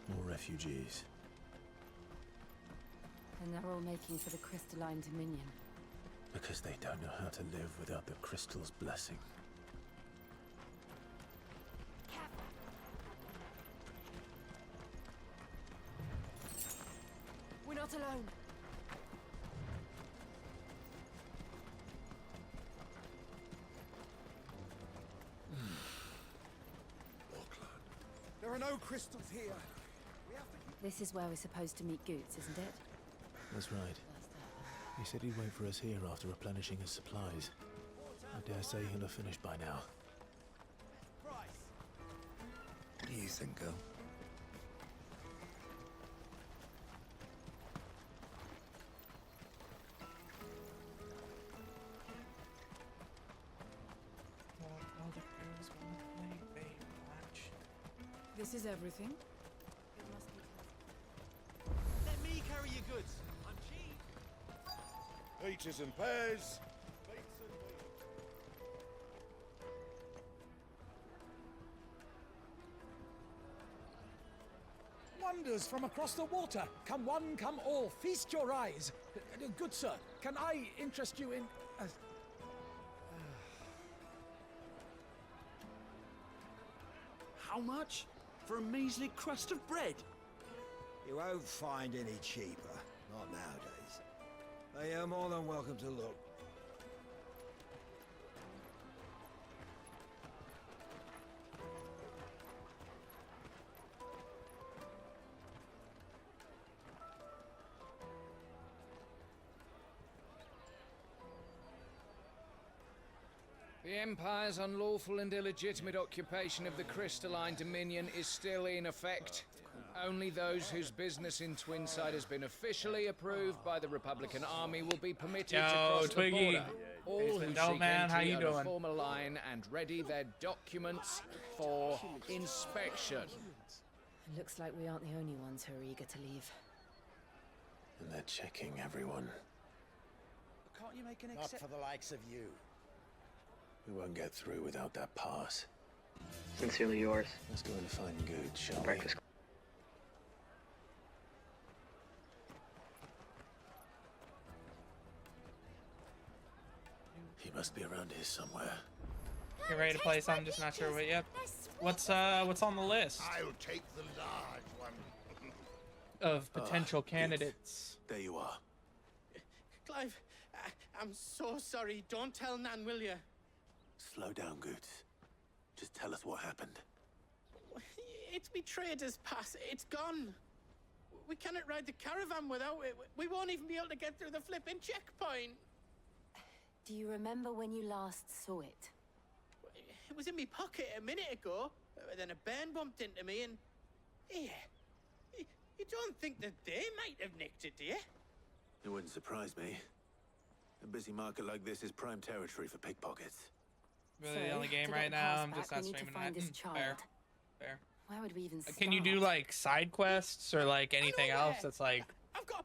More refugees. And they're all making for the Crystalline Dominion. Because they don't know how to live without the crystal's blessing. We're not alone. There are no crystals here. This is where we're supposed to meet Goots, isn't it? That's right. He said he'd wait for us here after replenishing his supplies. I dare say he'll have finished by now. What do you think, girl? This is everything? Let me carry your goods. I'm cheap. Peaches and pears. Wonders from across the water. Come one, come all. Feast your eyes. Good sir, can I interest you in... How much? For a measly crust of bread? You won't find any cheaper. Not nowadays. But you're more than welcome to look. The Empire's unlawful and illegitimate occupation of the Crystalline Dominion is still in effect. Only those whose business in Twinside has been officially approved by the Republican Army will be permitted to cross Twiggy. the border. All who Dope seek man, how entry you are to doing? form a line and ready their documents for inspection. Looks like we aren't the only ones who are eager to leave. And they're checking everyone. Can't you make an Not for the likes of you. We won't get through without that pass. Sincerely yours. Let's go and find Good, shall we? Breakfast. He must be around here somewhere. Get ready to play something, just not sure what yet. What's on the list I'll take the large one. of potential candidates? There you are. Clive, I'm so sorry. Don't tell Nan, will you? Slow down, Goots. Just tell us what happened. It's me trader's pass. It's gone. We cannot ride the caravan without it. We won't even be able to get through the flipping checkpoint. Do you remember when you last saw it? It was in my pocket a minute ago. Then a bairn bumped into me and... Yeah. You don't think that they might have nicked it, do you? It wouldn't surprise me. A busy market like this is prime territory for pickpockets. Really the only game to right get now. past I'm that, just not we need to streaming find that. this child. Fair. Fair. Where would we even start? Can you do like side quests or like anything else that's like,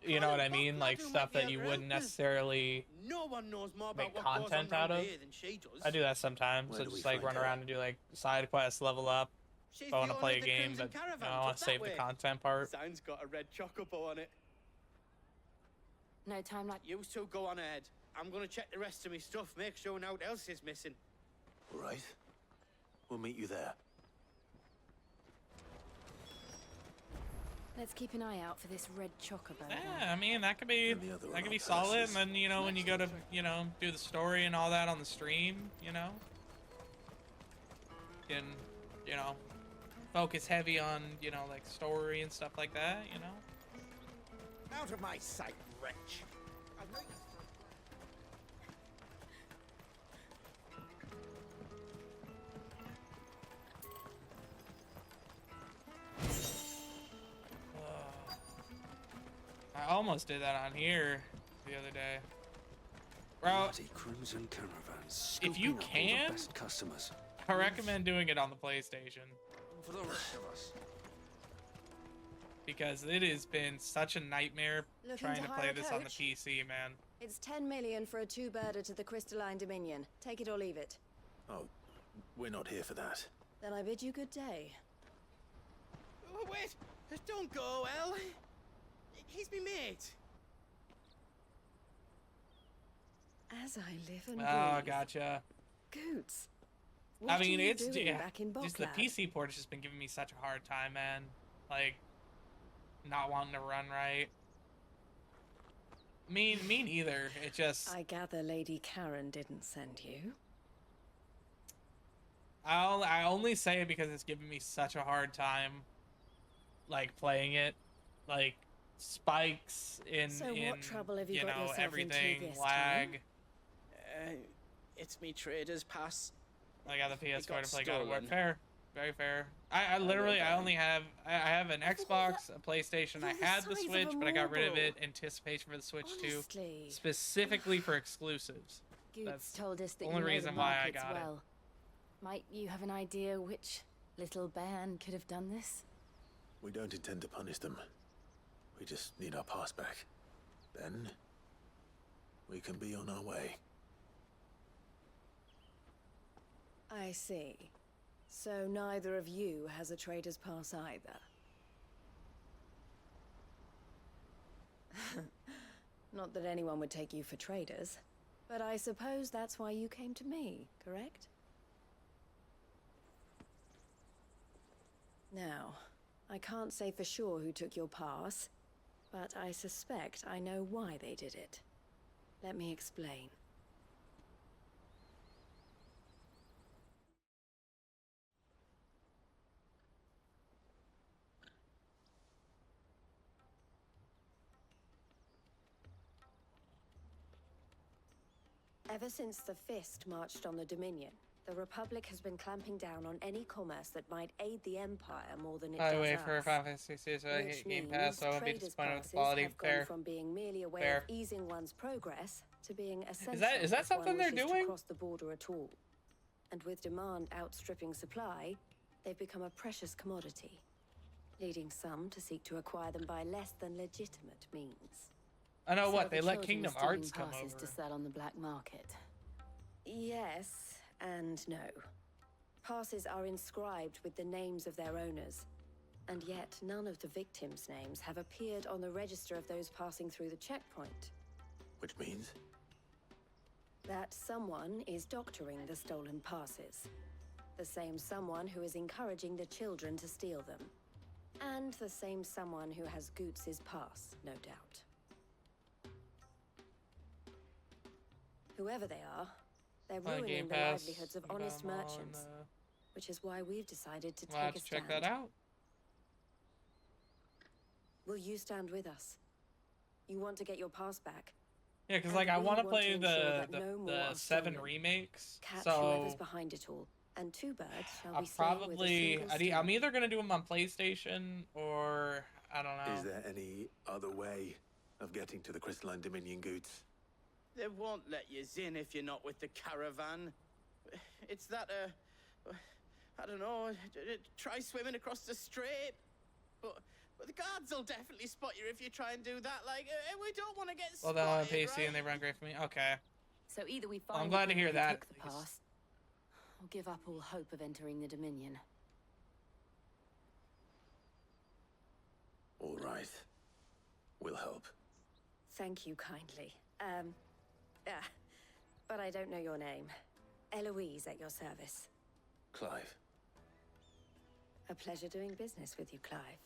you know what I mean? Like stuff that you wouldn't necessarily No one knows more about make what goes on content out round of? here than she does. I do that sometimes. Where So do just we like find run her? around and do like side quests, level up. She's If I want the to play owner a of the game, Crimson but you Caravan, know, I want just to that save the way. content part. Sign's got a red chocobo on it. No time like... You two go on ahead. I'm gonna check the rest of my stuff, make sure no one else is missing. All right. We'll meet you there. Let's keep an eye out for this red chocobo. Yeah, I mean that could be solid. And then you know when you go to do the story and all that on the stream, you know, you can focus heavy on, you know, like story and stuff like that, you know? Out of my sight, wretch. I almost did that on here the other day. Bro, Bloody Crimson Caravans. if you scooping up all the can, best customers. I recommend doing it on the PlayStation. For the rest of us. Because it has been such a nightmare Looking trying to to hire play a this on the coach? PC, man. It's 10 million for a two-birder to the Crystalline Dominion. Take it or leave it. Oh, we're not here for that. Then I bid you good day. Oh, wait! Don't go, El. He's me mate. As I live and Oh, breathe. gotcha. Goots. I What mean, are you it's doing yeah, back in just the Boklab? PC port has just been giving me such a hard time, man. Like, not wanting to run right. Me neither. It just I gather Lady Karen didn't send you. I only say it because it's giving me such a hard time, like playing it, like spikes in So what trouble have you got know, yourself everything, into this lag. It's me trader's pass. I got the PS4 got to play God of War. stolen. Fair, very fair. I literally I only have I have an Xbox, a PlayStation. I You're the had the size of Switch, a but I got rid of marble. it. Anticipation for the Switch Honestly. 2, specifically for exclusives. Goots That's told us that the only you know reason the why I markets got it. well. Might you have an idea which little band could have done this? We don't intend to punish them. We just need our pass back. Then, we can be on our way. I see. So neither of you has a trader's pass either. Not that anyone would take you for traders, but I suppose that's why you came to me, correct? Now, I can't say for sure who took your pass, but I suspect I know why they did it. Let me explain. Ever since the Fist marched on the Dominion, the Republic has been clamping down on any commerce that might aid the Empire more than it I does wait for us. Final Fantasy XVI, so I Which hate Game means Pass, so I won't be traders' disappointed with the passes quality. have gone Fair. from being merely a way Fair. of easing one's progress to being essential Is that if one something they're wishes to doing? cross the border at all. And with demand outstripping supply, they've become a precious commodity, leading some to seek to acquire them by less than legitimate means. I know So what the they let children are Kingdom stealing Hearts come passes over. to sell on the black market. Yes and no. Passes are inscribed with the names of their owners, and yet none of the victims' names have appeared on the register of those passing through the checkpoint. Which means? That someone is doctoring the stolen passes. The same someone who is encouraging the children to steal them. And the same someone who has Goots' pass, no doubt. Whoever they are, they're Game ruining the Pass, livelihoods of you got honest 'em on, merchants, which is why we've decided to We'll have take a to check stand. that out. Will you stand with us? You want to get your pass back? Yeah, because And like I we want to want play ensure the that no more are 7 stolen. remakes. Catch So whoever's behind it all, and two birds shall I'll be slain with a probably single I'm stone. either gonna do them on PlayStation or I don't know. Is there any other way of getting to the Crystalline Dominion, Goots? They won't let you in if you're not with the caravan. It's that, I don't know, try swimming across the strait. But the guards will definitely spot you if you try and do that. Like, we don't want to get Well, spotted, they're on PC right? and they run great for me. Okay. So either we Well, find I'm glad to the hear people who that. took the pass, or give up all hope of entering the Dominion. All right. We'll help. Thank you kindly. But I don't know your name. Eloise at your service. Clive. A pleasure doing business with you, Clive.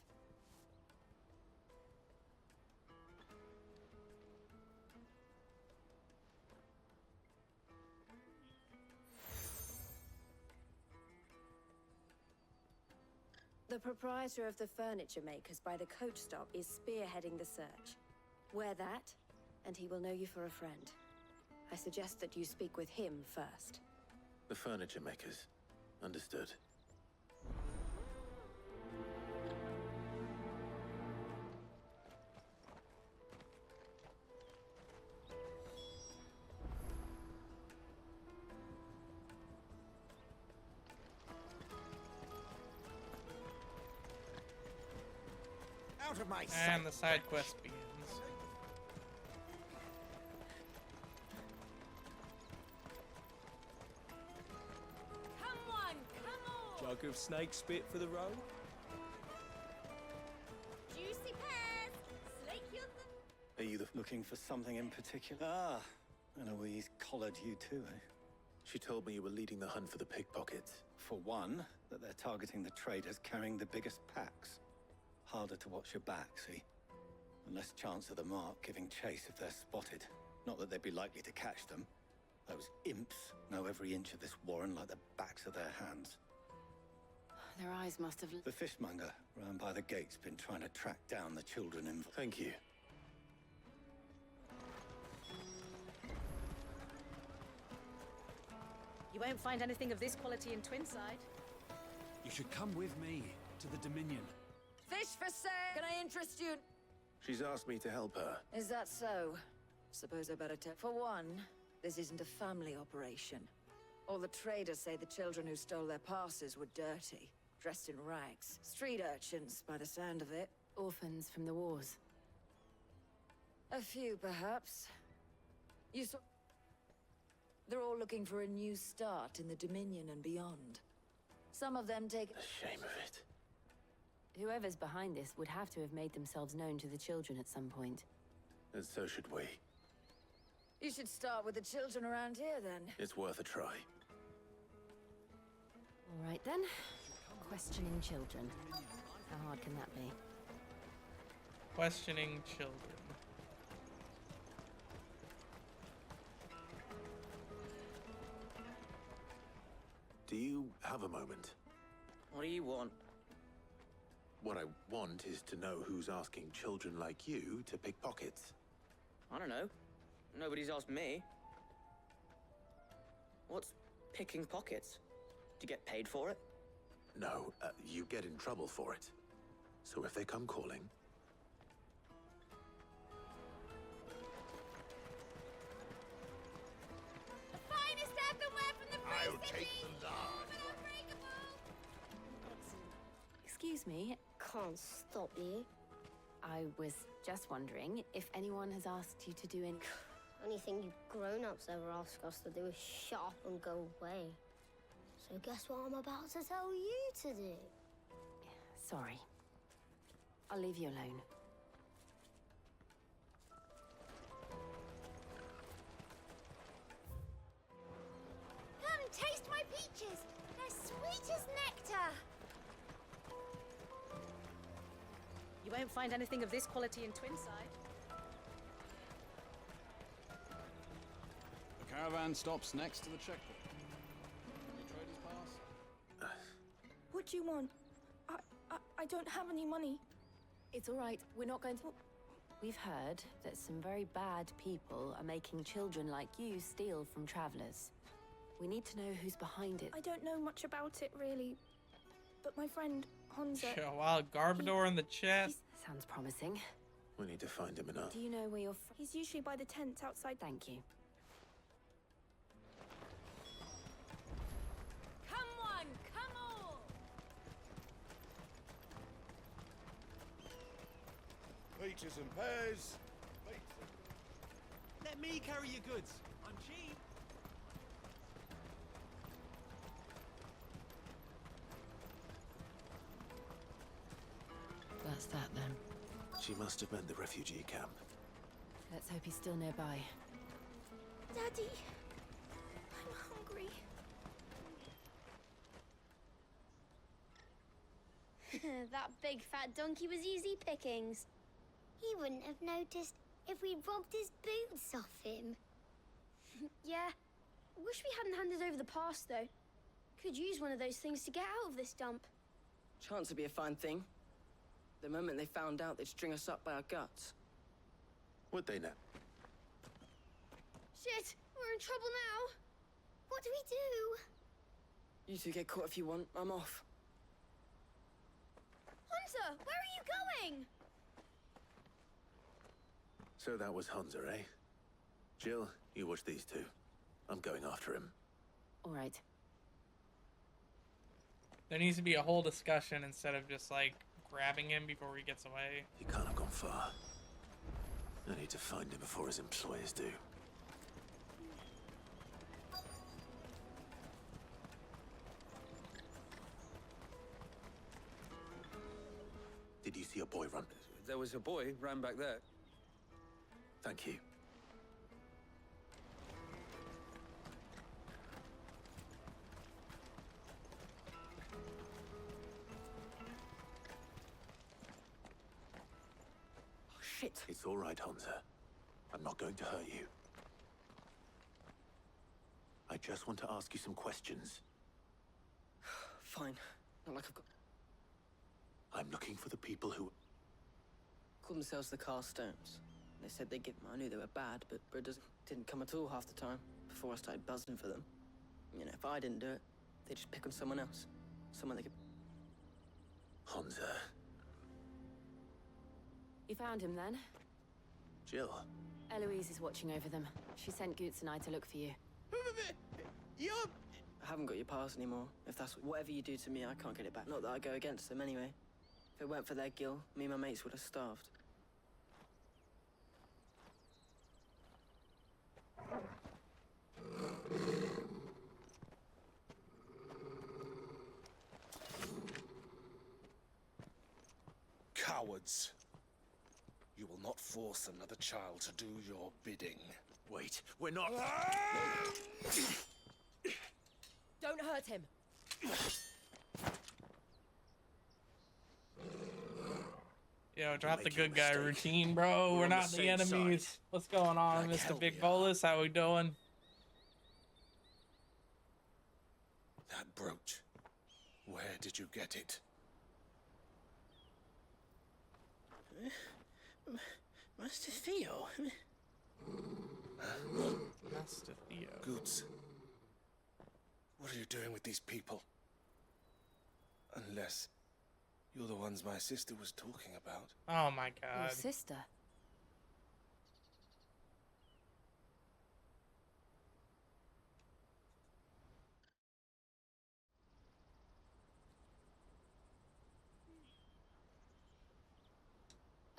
The proprietor of the furniture makers by the coach stop is spearheading the search. Wear that, and he will know you for a friend. I suggest that you speak with him first. The furniture makers. Understood. Out of my sight. And the side quest begins. Come on, come on! Jug of snake spit for the road? Juicy pears! Slake your Are you looking for something in particular? Ah, Eloise collared you too, eh? She told me you were leading the hunt for the pickpockets. For one, that they're targeting the traders carrying the biggest packs. Harder to watch your back, see? And less chance of the mark giving chase if they're spotted. Not that they'd be likely to catch them. Those imps know every inch of this warren like the backs of their hands. Their eyes must have... The fishmonger round by the gate's been trying to track down the children involved. Thank you. You won't find anything of this quality in Twinside. You should come with me to the Dominion. Fish for sale! Can I interest you? She's asked me to help her. Is that so? Suppose I better tell. For one, this isn't a family operation. All the traders say the children who stole their passes were dirty, dressed in rags. Street urchins, by the sound of it. Orphans from the wars. A few, perhaps. You saw... They're all looking for a new start in the Dominion and beyond. Some of them take... The shame of it. Whoever's behind this would have to have made themselves known to the children at some point. And so should we. You should start with the children around here, then. It's worth a try. All right, then. Questioning children. How hard can that be? Questioning children. Do you have a moment? What do you want? What I want is to know who's asking children like you to pick pockets. I don't know. Nobody's asked me. What's picking pockets? Do you get paid for it? No, you get in trouble for it. So if they come calling... The finest earthenware from the Free I'll City! take the large. Excuse me. Can't stop you. I was just wondering if anyone has asked you to do any... Only thing you grown-ups ever ask us to do is shut up and go away. So guess what I'm about to tell you to do? Sorry. I'll leave you alone. Come, taste my peaches! They're sweet as nectar! You won't find anything of this quality in Twinside. The caravan stops next to the checkpoint. Any traders pass? What do you want? I don't have any money. It's all right. We're not going to... We've heard that some very bad people are making children like you steal from travelers. We need to know who's behind it. I don't know much about it, really. But my friend, Honza... Show wild Garbador in the chest. Sounds promising. We need to find him enough. Do you know where you're He's usually by the tents outside. Thank you. Come on, come on! Peaches and pears. Let me carry your goods. I'm cheap. That's that then. She must have meant the refugee camp. Let's hope he's still nearby. Daddy, I'm hungry. That big fat donkey was easy pickings. He wouldn't have noticed if we'd robbed his boots off him. Yeah. Wish we hadn't handed over the pass, though. Could use one of those things to get out of this dump. Chance would be a fine thing. The moment they found out, they'd string us up by our guts. Would they now? Shit, we're in trouble now. What do we do? You two get caught if you want. I'm off. Hunter, where are you going? So that was Hunter, eh? Jill, you watch these two. I'm going after him. All right. There needs to be a whole discussion instead of just like grabbing him before he gets away. He can't have gone far. I need to find him before his employers do. Did you see a boy run? There was a boy ran back there. Thank you. Shit. It's all right, Hunter. I'm not going to hurt you. I just want to ask you some questions. Fine. Not like I've got... I'm looking for the people who... Called themselves the Carstones. They said they'd get them. I knew they were bad, but brothers didn't come at all half the time before I started buzzing for them. You know, if I didn't do it, they'd just pick on someone else. Someone they could... Hunter. You found him then? Jill. Eloise is watching over them. She sent Goots and I to look for you. You're... I haven't got your pass anymore. If that's whatever you do to me, I can't get it back. Not that I go against them anyway. If it weren't for their guild, me and my mates would have starved. Cowards. You will not force another child to do your bidding. Wait, we're not... Don't hurt him. Yo, drop the good guy routine, bro. We're not the enemies. What's going on, Mr. Big Bolus? How we doing? That brooch. Where did you get it? Master Theo. Master Theo. Goots. What are you doing with these people? Unless you're the ones my sister was talking about. Oh my god. Your sister?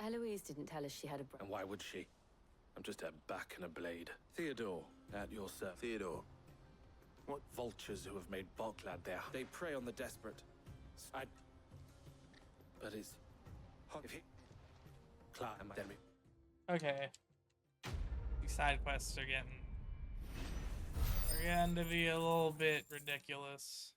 Eloise didn't tell us she had a And why would she? I'm just a back and a blade. Theodore, at your service. Theodore. What vultures who have made Boklad there? They prey on the desperate. But it's... If he... Clive, tell me. Okay. These side quests are getting to be a little bit ridiculous.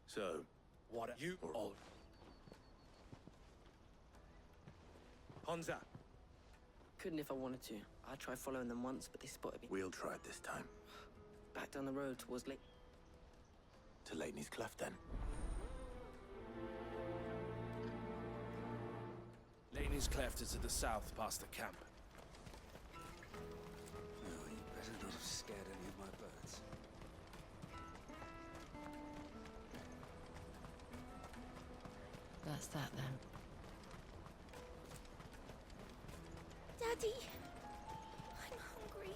So, what are you all? Honza. Couldn't if I wanted to. I tried following them once, but they spotted me. we'll try it this time. Back down the road towards Lake. To Lateney's Cleft, then. Laney's Cleft is to the south, past the camp. Oh, you better not have scared any of my birds. That's that then. Daddy, I'm hungry.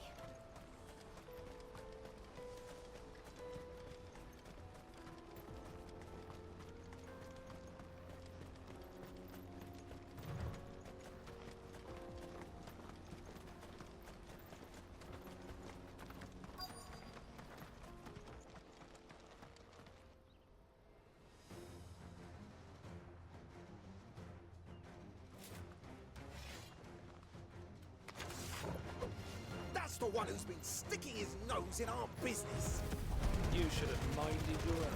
That's the one who's been sticking his nose in our business. You should have minded your own.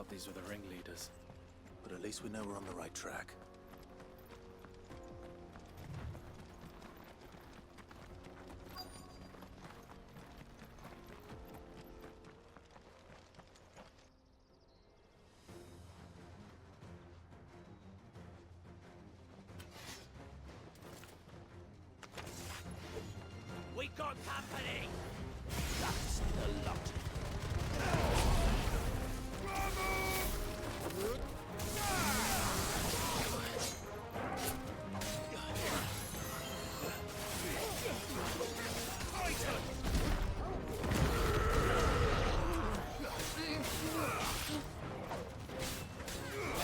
doubt these were the ringleaders. But at least we know we're on the right track. We got company! That's the lot.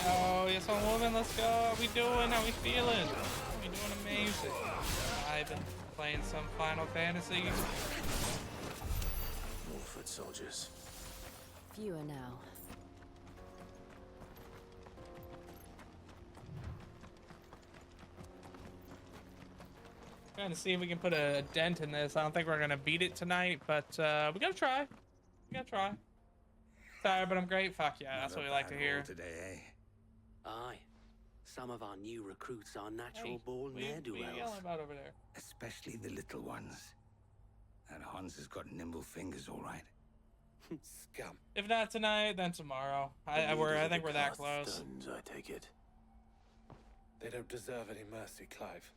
Oh, yes, I'm woman. Let's go. How we doing? How we feeling? We doing amazing. I've been playing some Final Fantasy. More foot soldiers. Fewer now. Trying to see if we can put a dent in this. I don't think we're gonna beat it tonight, but we gotta try. We gotta try. Sorry, but I'm great. Fuck yeah, that's what we like to hear. Today, eh? Aye. Some of our new recruits are natural Hey, born what are you ne'er-do-wells. yelling about over there? Especially the little ones. And Hans has got nimble fingers, all right. Scum. If not tonight, then tomorrow. I think we're that close. Stones, I take it. They don't deserve any mercy, Clive.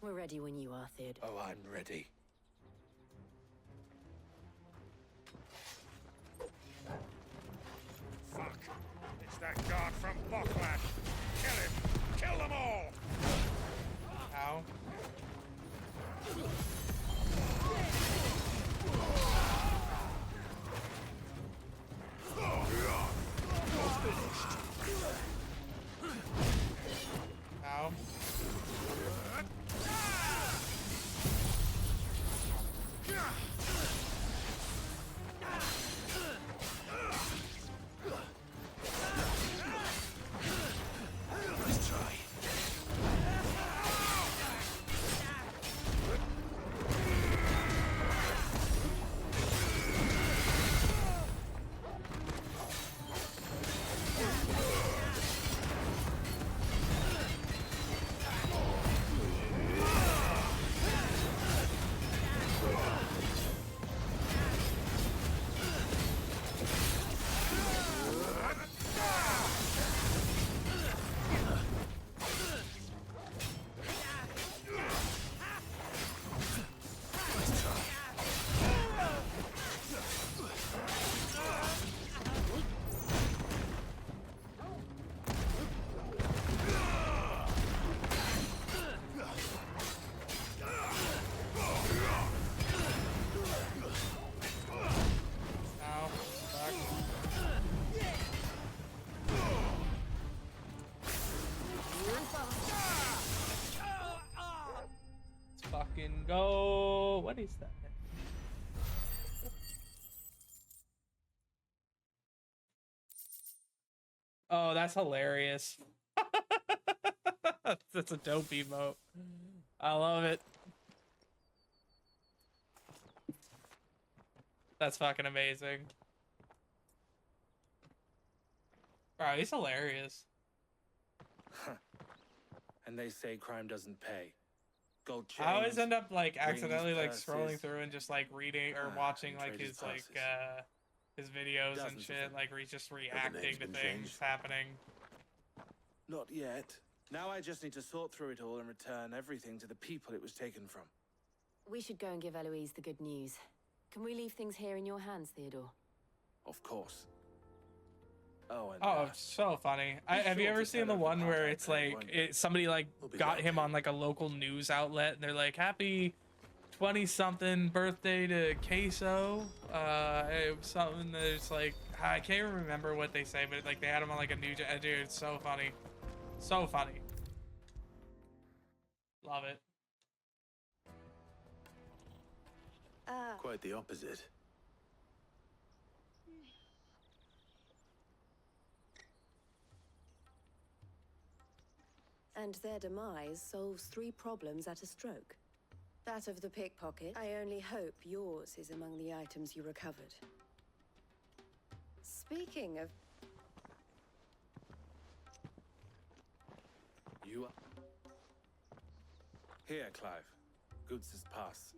We're ready when you are, Theod. Oh, I'm ready. Fuck! It's that guard from Bocklash! Kill him! Kill them all! Ow. Ow. Let's try. Fucking go. What is that? Oh, that's hilarious. That's a dope emote. I love it. That's fucking amazing. Bro, he's hilarious. And they say crime doesn't pay. Gold chains, I always end up like rings, accidentally like purses. scrolling through and just like reading or watching and like traders' his like passes. his videos and Dozens of shit, them. like where he's just name's reacting to been things changed? happening. Not yet. Now I just need to sort through it all and return everything to the people it was taken from. We should go and give Eloise the good news. Can we leave things here in your hands, Theodore? Of course. Oh, and Oh, it's so funny. Have you sure ever to seen the tell one everyone where I it's played, like won't you? somebody like got him on like a local news outlet and they're like, happy 20-something birthday to Queso. It was something that's like, I can't remember what they say, but like they had him on like a new, dude, it's so funny. So funny. Love it. Quite the opposite. And their demise solves 3 problems at a stroke. That of the pickpocket, I only hope yours is among the items you recovered. Speaking of You are... Here, Clive. Goods' pass.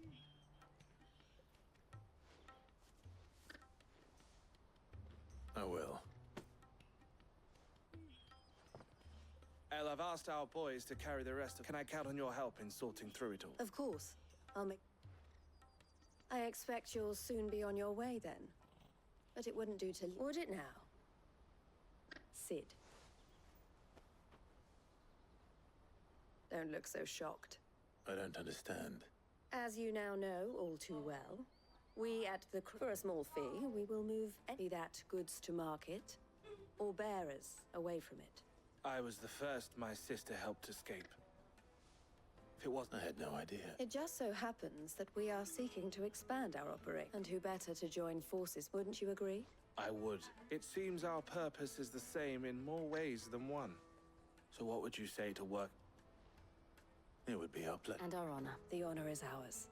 I will. El, I've asked our boys to carry the rest of... Can I count on your help in sorting through it all? Of course. I'll make... I expect you'll soon be on your way then. But it wouldn't do to... Would it now? Sid. Don't look so shocked. I don't understand. As you now know all too well, we at the... For a small fee, we will move any that goods to market, or bearers away from it. I was the first my sister helped escape. If it wasn't... I had no idea. It just so happens that we are seeking to expand our operation. And who better to join forces, wouldn't you agree? I would. It seems our purpose is the same in more ways than one. So what would you say to work? It would be our pleasure. And our honor. The honor is ours.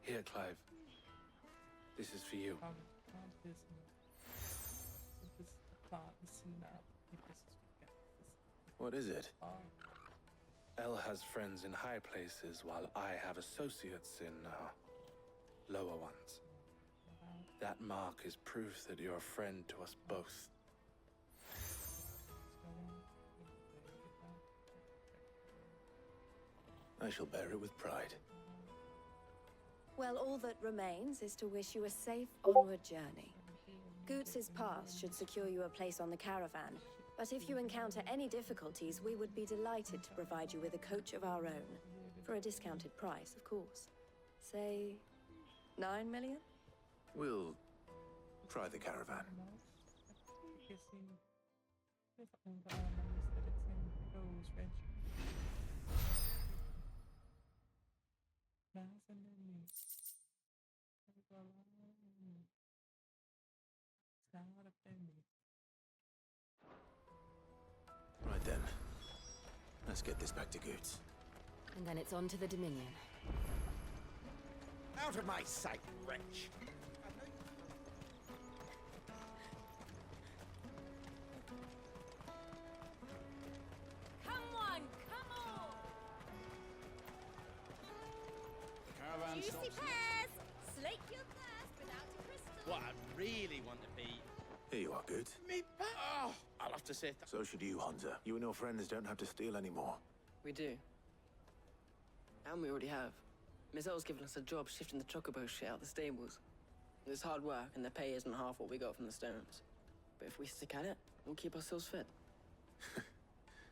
Here, Clive. This is for you. What is it? El has friends in high places, while I have associates in, lower ones. That mark is proof that you're a friend to us both. I shall bear it with pride. Well, all that remains is to wish you a safe onward journey. Goots' pass should secure you a place on the caravan, but if you encounter any difficulties, we would be delighted to provide you with a coach of our own. For a discounted price, of course. Say, 9 million? We'll try the caravan. Right then. Let's get this back to Goots. And then it's on to the Dominion. Out of my sight, wretch! Come on, come on! Caravan Juicy stops. pears! Slake your thirst without a crystal. What I really want to be... Here you are, Goots. Me back. Oh, I'll have to say that. So should you, Hunter. You and your friends don't have to steal anymore. We do. And we already have. Miss L's given us a job shifting the chocobo shit out the stables. It's hard work, and the pay isn't half what we got from the stones. But if we stick at it, we'll keep ourselves fed.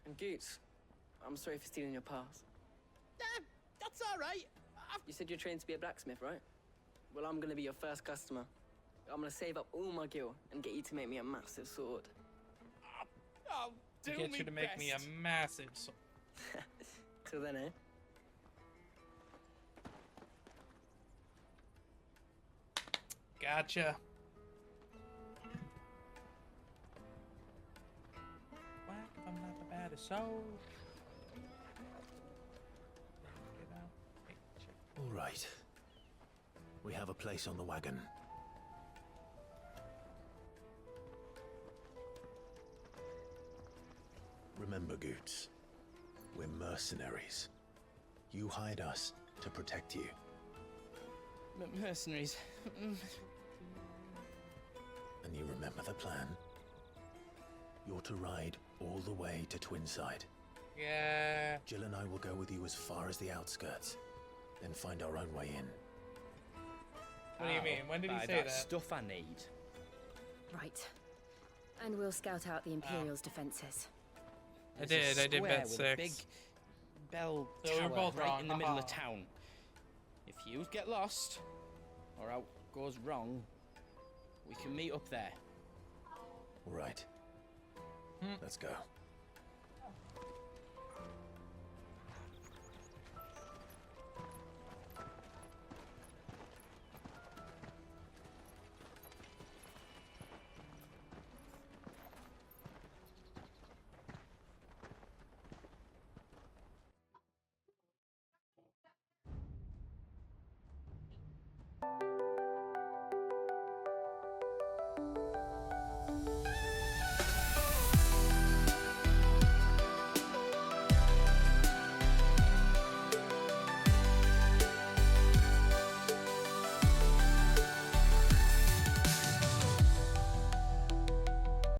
And Goots, I'm sorry for stealing your pass. That's all right. You said you're trained to be a blacksmith, right? Well, I'm gonna be your first customer. I'm gonna save up all my gil and get you to make me a massive sword. I'll do Get me you to make best. me a massive sword. Till then, eh? Gotcha. Whack if I'm not the baddest soul. All right. We have a place on the wagon. Remember, Goots, we're mercenaries. You hired us to protect you. Mercenaries. And you remember the plan? You're to ride all the way to Twinside. Yeah. Jill and I will go with you as far as the outskirts, then find our own way in. What do you mean? When did he Buy say that? Stuff I need. Right. And we'll scout out the Imperial's defenses. I There's did. a I did square bet with a 6. big bell So we're tower both right wrong. in the middle of Haha. town. If you get lost, or out goes wrong, we can meet up there. All right. Let's go.